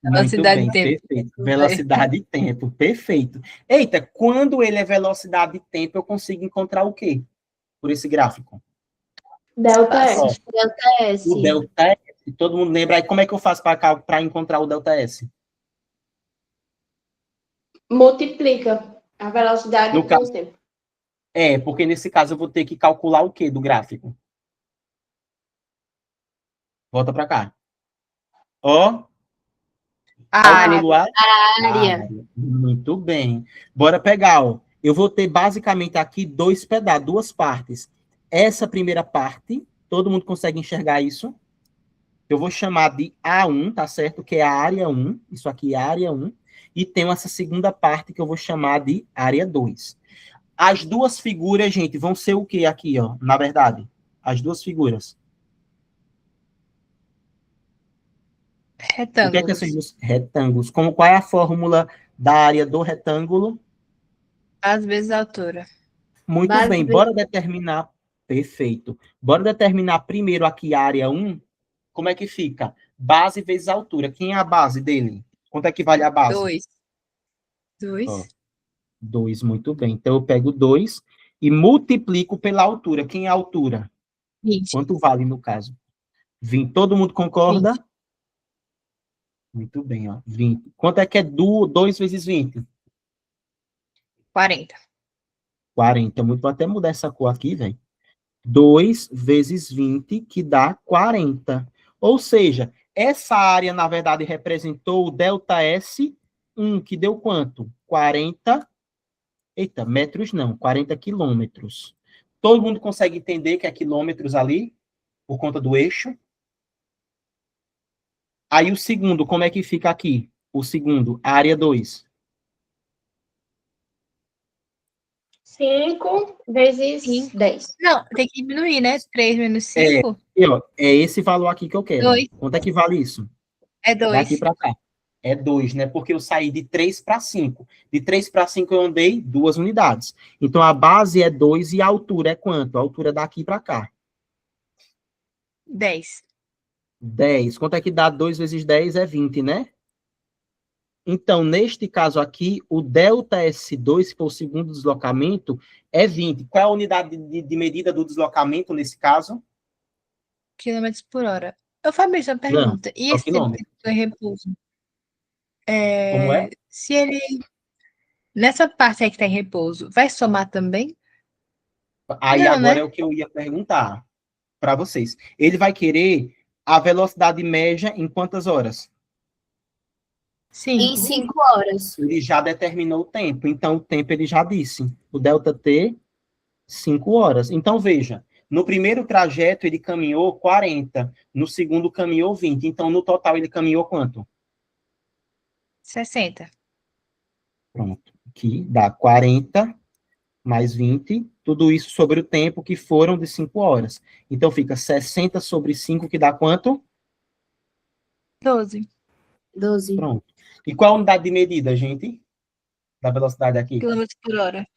Velocidade Muito e bem, tempo. perfeito. Velocidade e tempo, perfeito. Eita, quando ele é velocidade e tempo, eu consigo encontrar o quê? Por esse gráfico? Delta S. Ó, Delta S. o delta S, todo mundo lembra aí como é que eu faço para encontrar o delta S? Multiplica a velocidade No com caso- o tempo. Porque nesse caso eu vou ter que calcular o quê do gráfico? Volta para cá. Ó, cálculo a Área. Muito bem. Bora pegar, ó. Eu vou ter basicamente aqui duas partes. Essa primeira parte, todo mundo consegue enxergar isso? Eu vou chamar de A1, tá certo? Que é a área 1. Isso aqui é a área 1. E tem essa segunda parte que eu vou chamar de área 2. As duas figuras, gente, vão ser o que aqui, ó? Na verdade, as duas figuras. O que é esses dois retângulos? Qual é a fórmula da área do retângulo? Às vezes a altura. Muito Base bem, vezes- bora determinar. Perfeito. Bora determinar primeiro aqui a área 1. Como é que fica? Base vezes altura. Quem é a base dele? Quanto é que vale a base? 2. 2. Ó, 2, muito bem. Então, eu pego 2 e multiplico pela altura. Quem é a altura? 20. Quanto vale, no caso? 20. Todo mundo concorda? 20. Muito bem, ó. 20. Quanto é que é 2 vezes 20? 40. 40. Muito, vou até mudar essa cor aqui, velho. 2 vezes 20, que dá 40. Ou seja, essa área, na verdade, representou o delta S1, que deu quanto? 40. Eita, metros não, 40 quilômetros. Todo mundo consegue entender que é quilômetros ali, por conta do eixo? Aí o segundo, como é que fica aqui? O segundo, a área 2. 5 vezes 10. Não, tem que diminuir, né? 3 menos 5 É esse valor aqui que eu quero. 2. Quanto é que vale isso? É Daqui 2. para cá. É 2, né? Porque eu saí de 3 para 5. De 3 para 5 eu andei 2 unidades. Então, a base é 2 e a altura é quanto? A altura daqui para cá. 10. 10. Quanto é que dá 2 vezes 10? É 20, né? Então, neste caso aqui, o delta S2, que foi o segundo deslocamento, é 20. Qual é a unidade de medida do deslocamento nesse caso? Quilômetros por hora. Eu falei essa pergunta. E é o esse tempo quilômetro. que ficou em repouso? Como é? Se ele... Nessa parte aí que está em repouso, vai somar também? Aí Não, agora né? é o que eu ia perguntar para vocês. Ele vai querer a velocidade média em quantas horas? Em 5. 5 horas. Ele já determinou o tempo. Então, o tempo ele já disse. O delta T, 5 horas. Então, veja, No primeiro trajeto, ele caminhou 40. No segundo, caminhou 20. Então, no total, ele caminhou quanto? 60. Pronto. Aqui dá 40 mais 20. Tudo isso sobre o tempo que foram de 5 horas. Então, fica 60 sobre 5, que dá quanto? 12 12. Pronto. E qual a unidade de medida, gente? Da velocidade aqui? quilômetros por hora.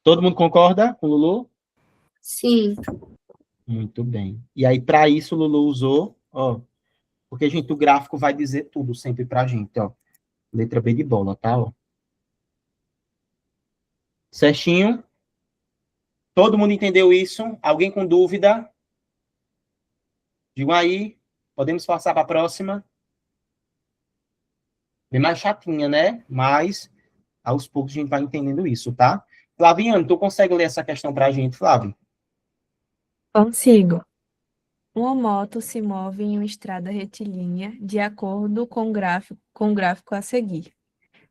Todo mundo concorda com o Lulu? Sim. Muito bem. E aí, para isso, o Lulu usou, ó, porque, gente, o gráfico vai dizer tudo sempre pra gente, ó. Letra B de bola, tá? Ó. Certinho? Todo mundo entendeu isso? Alguém com dúvida? Digam aí. Podemos passar para a próxima? Bem mais chatinha, né? Mas, aos poucos, a gente vai entendendo isso, tá? Flaviano, tu consegue ler essa questão pra gente, Flávio? Consigo. Uma moto se move em uma estrada retilínea de acordo com o gráfico a seguir.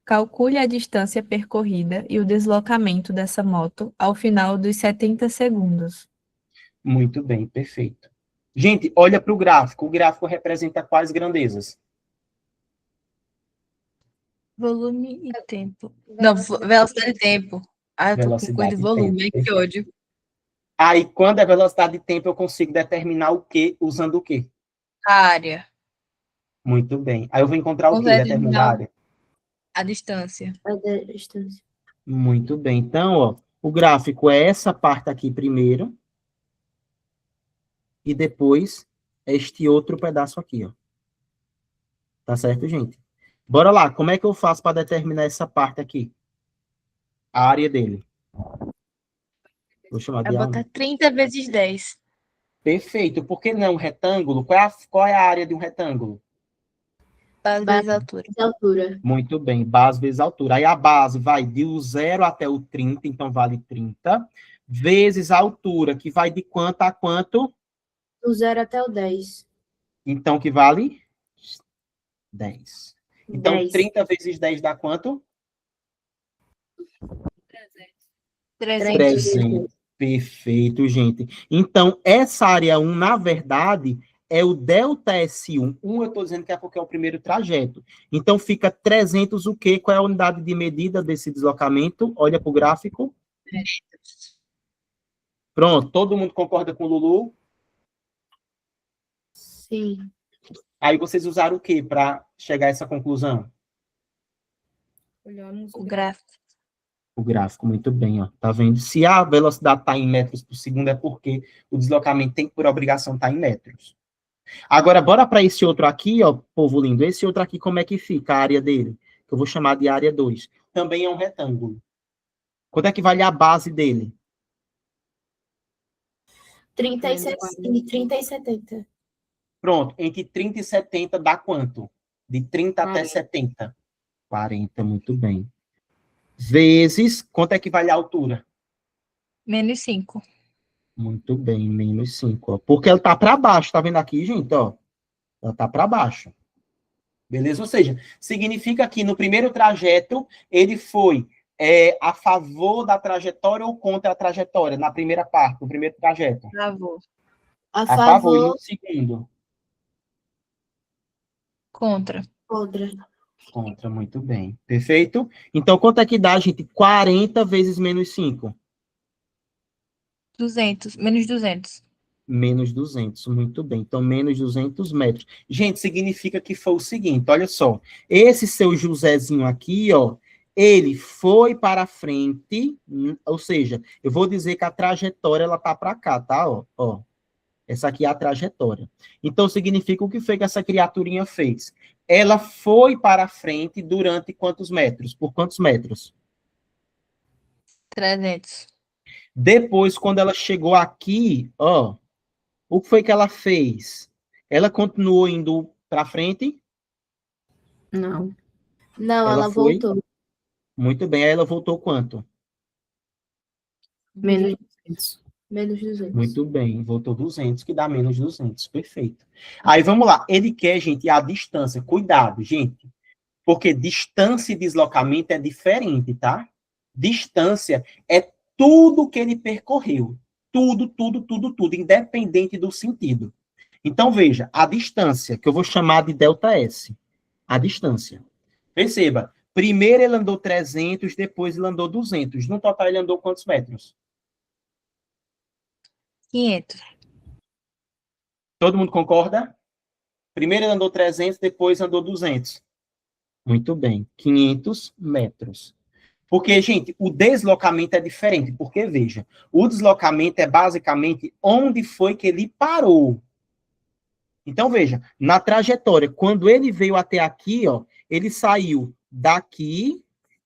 Calcule a distância percorrida e o deslocamento dessa moto ao final dos 70 segundos. Muito bem, perfeito. Gente, olha para o gráfico. O gráfico representa quais grandezas? Volume e tempo. Não, velocidade e tempo. Ah, eu tô com coisa Velocidade de e volume, tempo. que ódio. Aí, quando é velocidade de tempo, eu consigo determinar o quê usando o quê? A área. Muito bem. Aí eu vou encontrar o Vamos quê? Determinar a determinar área. a distância. A distância. Muito bem. Então, ó, o gráfico é essa parte aqui primeiro. E depois este outro pedaço aqui, ó. Tá certo, gente? Bora lá. Como é que eu faço para determinar essa parte aqui? A área dele. Vou chamar Vai de botar área. 30 vezes 10. Perfeito. Por que não é um retângulo? Qual é a área de um retângulo? Base vezes altura. De altura. Muito bem, base vezes altura. Aí a base vai do 0 até o 30, então vale 30, vezes a altura, que vai de quanto a quanto? Do 0 até o 10. Então, que vale 10. Então, 10. 30 vezes 10 dá quanto? 300. 300. Perfeito, gente. Então, essa área 1, na verdade, é o delta S1. Eu estou dizendo que é porque é o primeiro trajeto. Então, fica 300 o quê? Qual é a unidade de medida desse deslocamento? Olha para o gráfico. Pronto, todo mundo concorda com o Lulu? Sim. Aí vocês usaram o quê para chegar a essa conclusão? O gráfico. O gráfico, muito bem, ó. Tá vendo? Se a velocidade está em metros por segundo, é porque o deslocamento tem que, por obrigação, estar em metros. Agora, bora para esse outro aqui, ó, povo lindo. Esse outro aqui, como é que fica a área dele? Que eu vou chamar de área 2. Também é um retângulo. Quanto é que vale a base dele? 30 e 70. Pronto, entre 30 e 70 dá quanto? De 30 até 70. 40, muito bem. Vezes, quanto é que vale a altura? Menos 5. Muito bem, menos 5. Ó. Porque ela tá para baixo, tá vendo aqui, gente? Ó, ela tá para baixo. Beleza? Ou seja, significa que no primeiro trajeto, ele foi a favor da trajetória ou contra a trajetória, na primeira parte, no primeiro trajeto. Travou. A A favor. E favor. no segundo? Contra. Contra. Contra, muito bem. Perfeito? Então, quanto é que dá, gente? 40 vezes menos 5. 200. Menos 200. Menos 200, muito bem. Então, menos 200 metros. Gente, significa que foi o seguinte, olha só. Esse seu Josézinho aqui, ó, ele foi para frente, ou seja, eu vou dizer que a trajetória, ela tá para cá, tá? Ó. Essa aqui é a trajetória. Então, significa o que foi que essa criaturinha fez? Ela foi para frente durante quantos metros? Por quantos metros? 300. Depois, quando ela chegou aqui, ó, o que foi que ela fez? Ela continuou indo para frente? Não. Não, Ela ela foi? voltou. Muito bem. Aí ela voltou quanto? Menos 200. Menos 200. Muito bem. Voltou 200, que dá menos 200. Perfeito. Aí, vamos lá. Ele quer, gente, a distância. Cuidado, gente. Porque distância e deslocamento é diferente, tá? Distância é tudo que ele percorreu. tudo, independente do sentido. Então, veja, a distância, que eu vou chamar de ΔS, a distância. Perceba, primeiro ele andou 300, depois ele andou 200. No total, ele andou quantos metros? 500. Todo mundo concorda? Primeiro ele andou 300, depois andou 200. Muito bem, 500 metros. Porque, gente, o deslocamento é diferente. Porque, veja, o deslocamento é basicamente onde foi que ele parou. Então, veja, na trajetória, quando ele veio até aqui, ó, ele saiu daqui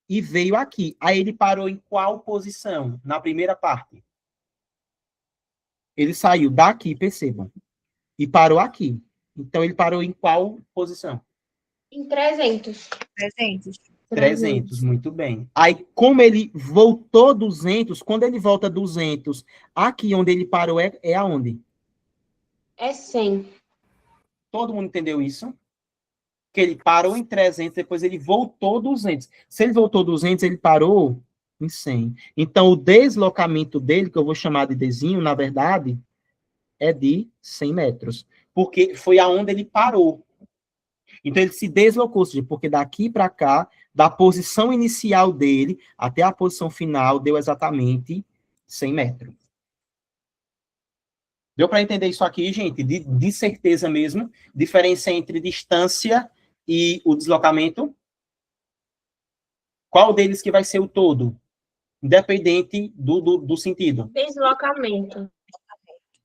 e veio aqui. Aí ele parou em qual posição? Na primeira parte. Ele saiu daqui, percebam, e parou aqui. Então, ele parou em qual posição? Em 300. 300. 300, muito bem. Aí, como ele voltou 200, quando ele volta 200, aqui onde ele parou é aonde? É 100. Todo mundo entendeu isso? Que ele parou em 300, depois ele voltou 200. Se ele voltou 200, ele parou em 100. Então, o deslocamento dele, que eu vou chamar de Dzinho, na verdade, é de 100 metros. Porque foi aonde ele parou. Então, ele se deslocou, ou seja, porque daqui para cá, da posição inicial dele até a posição final, deu exatamente 100 metros. Deu para entender isso aqui, gente? De certeza mesmo. Diferença entre distância e o deslocamento. Qual deles que vai ser o todo? Independente do sentido. Deslocamento.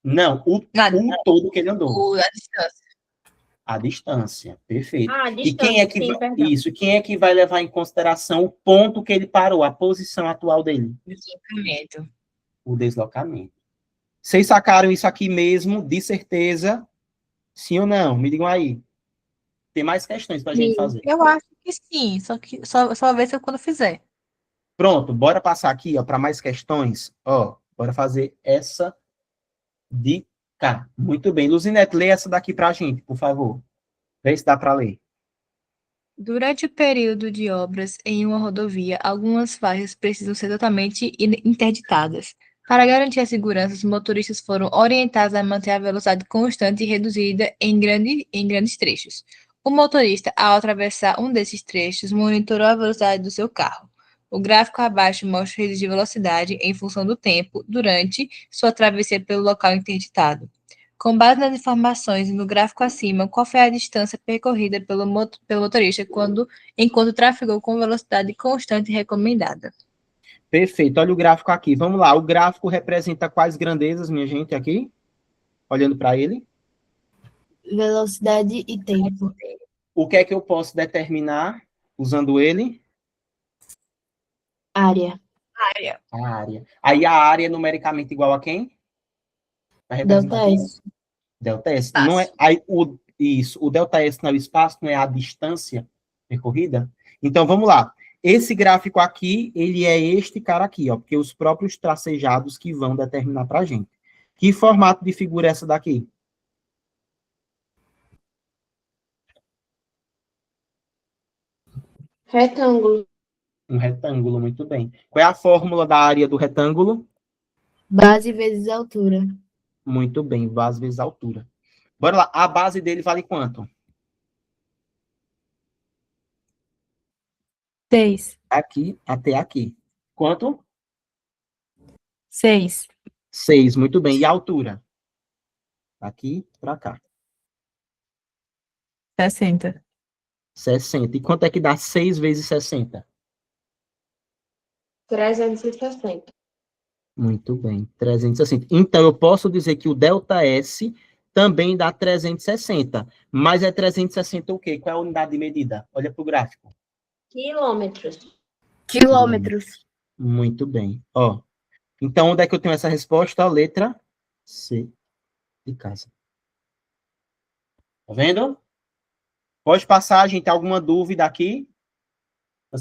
Não, o todo que ele andou. A distância. A distância, perfeito. Ah, a E quem é que sim, vai, perdão. isso? Quem é que vai levar em consideração o ponto que ele parou, a posição atual dele? Deslocamento. O deslocamento. Vocês sacaram isso aqui mesmo, de certeza? Sim ou não? Me digam aí. Tem mais questões para a gente fazer. Eu acho que sim, só que só ver se eu quando fizer. Pronto, bora passar aqui para mais questões. Ó, bora fazer essa de cá. Muito bem. Luzinete, lê essa daqui para a gente, por favor. Vê se dá para ler. Durante o período de obras em uma rodovia, algumas faixas precisam ser totalmente interditadas. Para garantir a segurança, os motoristas foram orientados a manter a velocidade constante e reduzida em grandes trechos. O motorista, ao atravessar um desses trechos, monitorou a velocidade do seu carro. O gráfico abaixo mostra o registro de velocidade em função do tempo durante sua travessia pelo local interditado. Com base nas informações no gráfico acima, qual foi a distância percorrida pelo motorista enquanto trafegou com velocidade constante e recomendada? Perfeito. Olha o gráfico aqui. Vamos lá. O gráfico representa quais grandezas, minha gente, aqui? Olhando para ele. Velocidade e tempo. O que é que eu posso determinar usando ele? Área. A área. Aí a área é numericamente igual a quem? Vai representar quem? ΔS. ΔS. Não é, aí, o ΔS não é o espaço, não é a distância percorrida? Então, vamos lá. Esse gráfico aqui, ele é este cara aqui, ó, porque os próprios tracejados que vão determinar para a gente. Que formato de figura é essa daqui? Retângulo. Um retângulo, muito bem. Qual é a fórmula da área do retângulo? Base vezes altura. Muito bem, base vezes altura. Bora lá, a base dele vale quanto? 6. Aqui até aqui. Quanto? 6. 6, muito bem. E a altura? Aqui para cá. 60. 60. E quanto é que dá 6 vezes 60? 360. Muito bem, 360. Então, eu posso dizer que o ΔS também dá 360. Mas é 360 o quê? Qual é a unidade de medida? Olha para o gráfico. Quilômetros. Quilômetros. Muito bem. Ó, então, onde é que eu tenho essa resposta? A letra C de casa. Tá vendo? Pode passar, gente, alguma dúvida aqui?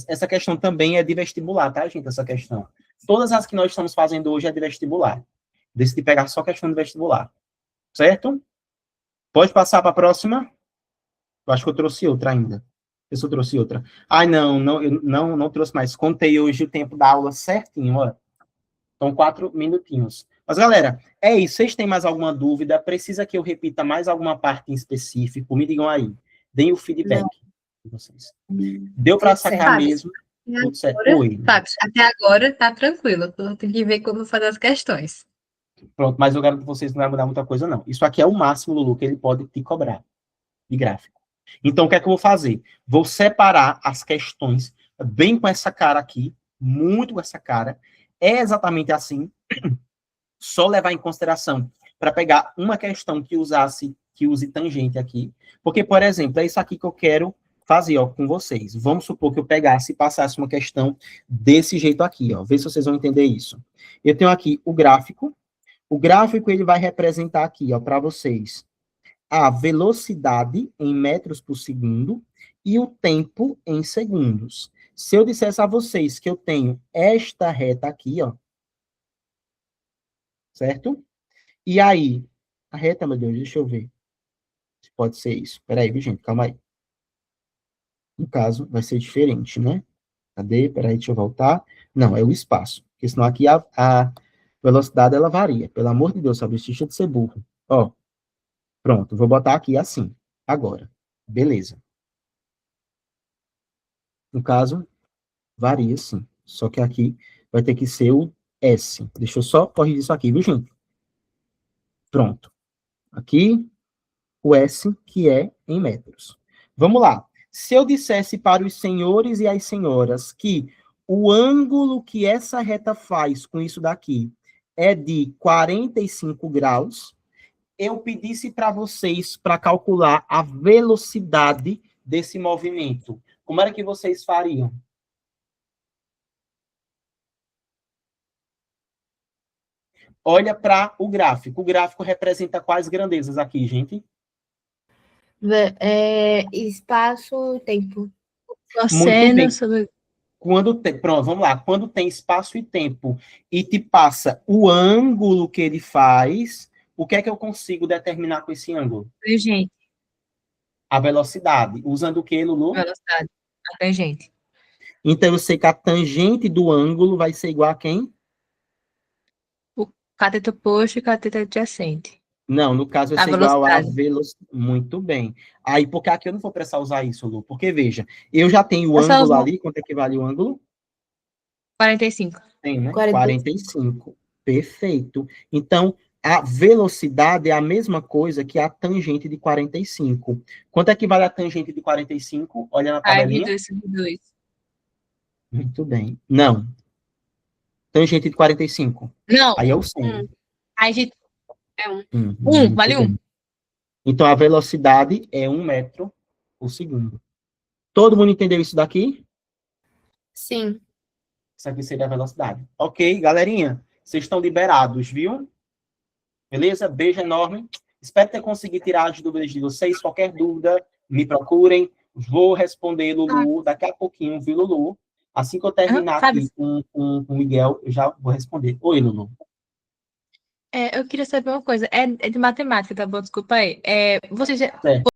Essa questão também é de vestibular, tá, gente? Essa questão. Todas as que nós estamos fazendo hoje é de vestibular. Decidi pegar só questão de vestibular. Certo? Pode passar para a próxima? Eu acho que eu trouxe outra ainda. Eu só trouxe outra. Ai, eu não trouxe mais. Contei hoje o tempo da aula certinho, ó. São 4 minutinhos. Mas, galera, é isso. Vocês têm mais alguma dúvida? Precisa que eu repita mais alguma parte em específico? Me digam aí. Deem o feedback de vocês. Deu para Tudo certo. sacar mesmo? Tudo certo. Oi. Fábio, até agora tá tranquilo. Eu tenho que ver como fazer as questões. Pronto, mas eu garanto que vocês não vai mudar muita coisa, não. Isso aqui é o máximo, Lulu, que ele pode te cobrar de gráfico. Então, o que é que eu vou fazer? Vou separar as questões bem com essa cara aqui, muito com essa cara. É exatamente assim. Só levar em consideração para pegar uma questão que use tangente aqui. Porque, por exemplo, é isso aqui que eu quero fazer, ó, com vocês. Vamos supor que eu pegasse e passasse uma questão desse jeito aqui, ó. Vê se vocês vão entender isso. Eu tenho aqui o gráfico. O gráfico, ele vai representar aqui, ó, para vocês, a velocidade em metros por segundo e o tempo em segundos. Se eu dissesse a vocês que eu tenho esta reta aqui, ó, certo? E aí, a reta, meu Deus, deixa eu ver. Se pode ser isso. Peraí, viu, gente? Calma aí. No caso, vai ser diferente, né? Cadê? Peraí, deixa eu voltar. Não, é o espaço. Porque senão aqui a velocidade, ela varia. Pelo amor de Deus, sabe? Deixa de ser burro. Ó, pronto. Vou botar aqui assim. Agora. Beleza. No caso, varia sim. Só que aqui vai ter que ser o S. Deixa eu só corrigir isso aqui, viu, gente? Pronto. Aqui, o S, que é em metros. Vamos lá. Se eu dissesse para os senhores e as senhoras que o ângulo que essa reta faz com isso daqui é de 45 graus, eu pedisse para vocês para calcular a velocidade desse movimento. Como era que vocês fariam? Olha para o gráfico. O gráfico representa quais grandezas aqui, gente? Espaço, tempo. Muito bem. Sobre... Pronto, vamos lá. Quando tem espaço e tempo e te passa o ângulo que ele faz, o que é que eu consigo determinar com esse ângulo? Tangente. A velocidade. Usando o que, Lulu? Velocidade. A tangente. Então, eu sei que a tangente do ângulo vai ser igual a quem? O cateto oposto e cateto adjacente. Não, no caso, vai A ser igual a velocidade. velocidade. Muito bem. Aí, porque aqui eu não vou precisar usar isso, Lu. Porque, veja, eu já tenho o É só ângulo usar- ali. Quanto é que vale o ângulo? 45. Tem, né? 45. 45. Perfeito. Então, a velocidade é a mesma coisa que a tangente de 45. Quanto é que vale a tangente de 45? Olha na Ai, tabelinha. 2 sobre 2. Muito bem. Não. Tangente de 45. Não. Aí é o 100. Ai, gente. É 1. Muito Vale 1. bem. Então, a velocidade é 1 metro por segundo. Todo mundo entendeu isso daqui? Sim. Isso aqui seria a velocidade. Ok, galerinha? Vocês estão liberados, viu? Beleza? Beijo enorme. Espero ter conseguido tirar as dúvidas de vocês. Qualquer dúvida, me procurem. Vou responder, Lulu, daqui a pouquinho, viu, Lulu? Assim que eu terminar Sabe, aqui com o Miguel, eu já vou responder. Oi, Lulu. eu queria saber uma coisa. É de matemática, tá bom? Desculpa aí. Você já, Certo.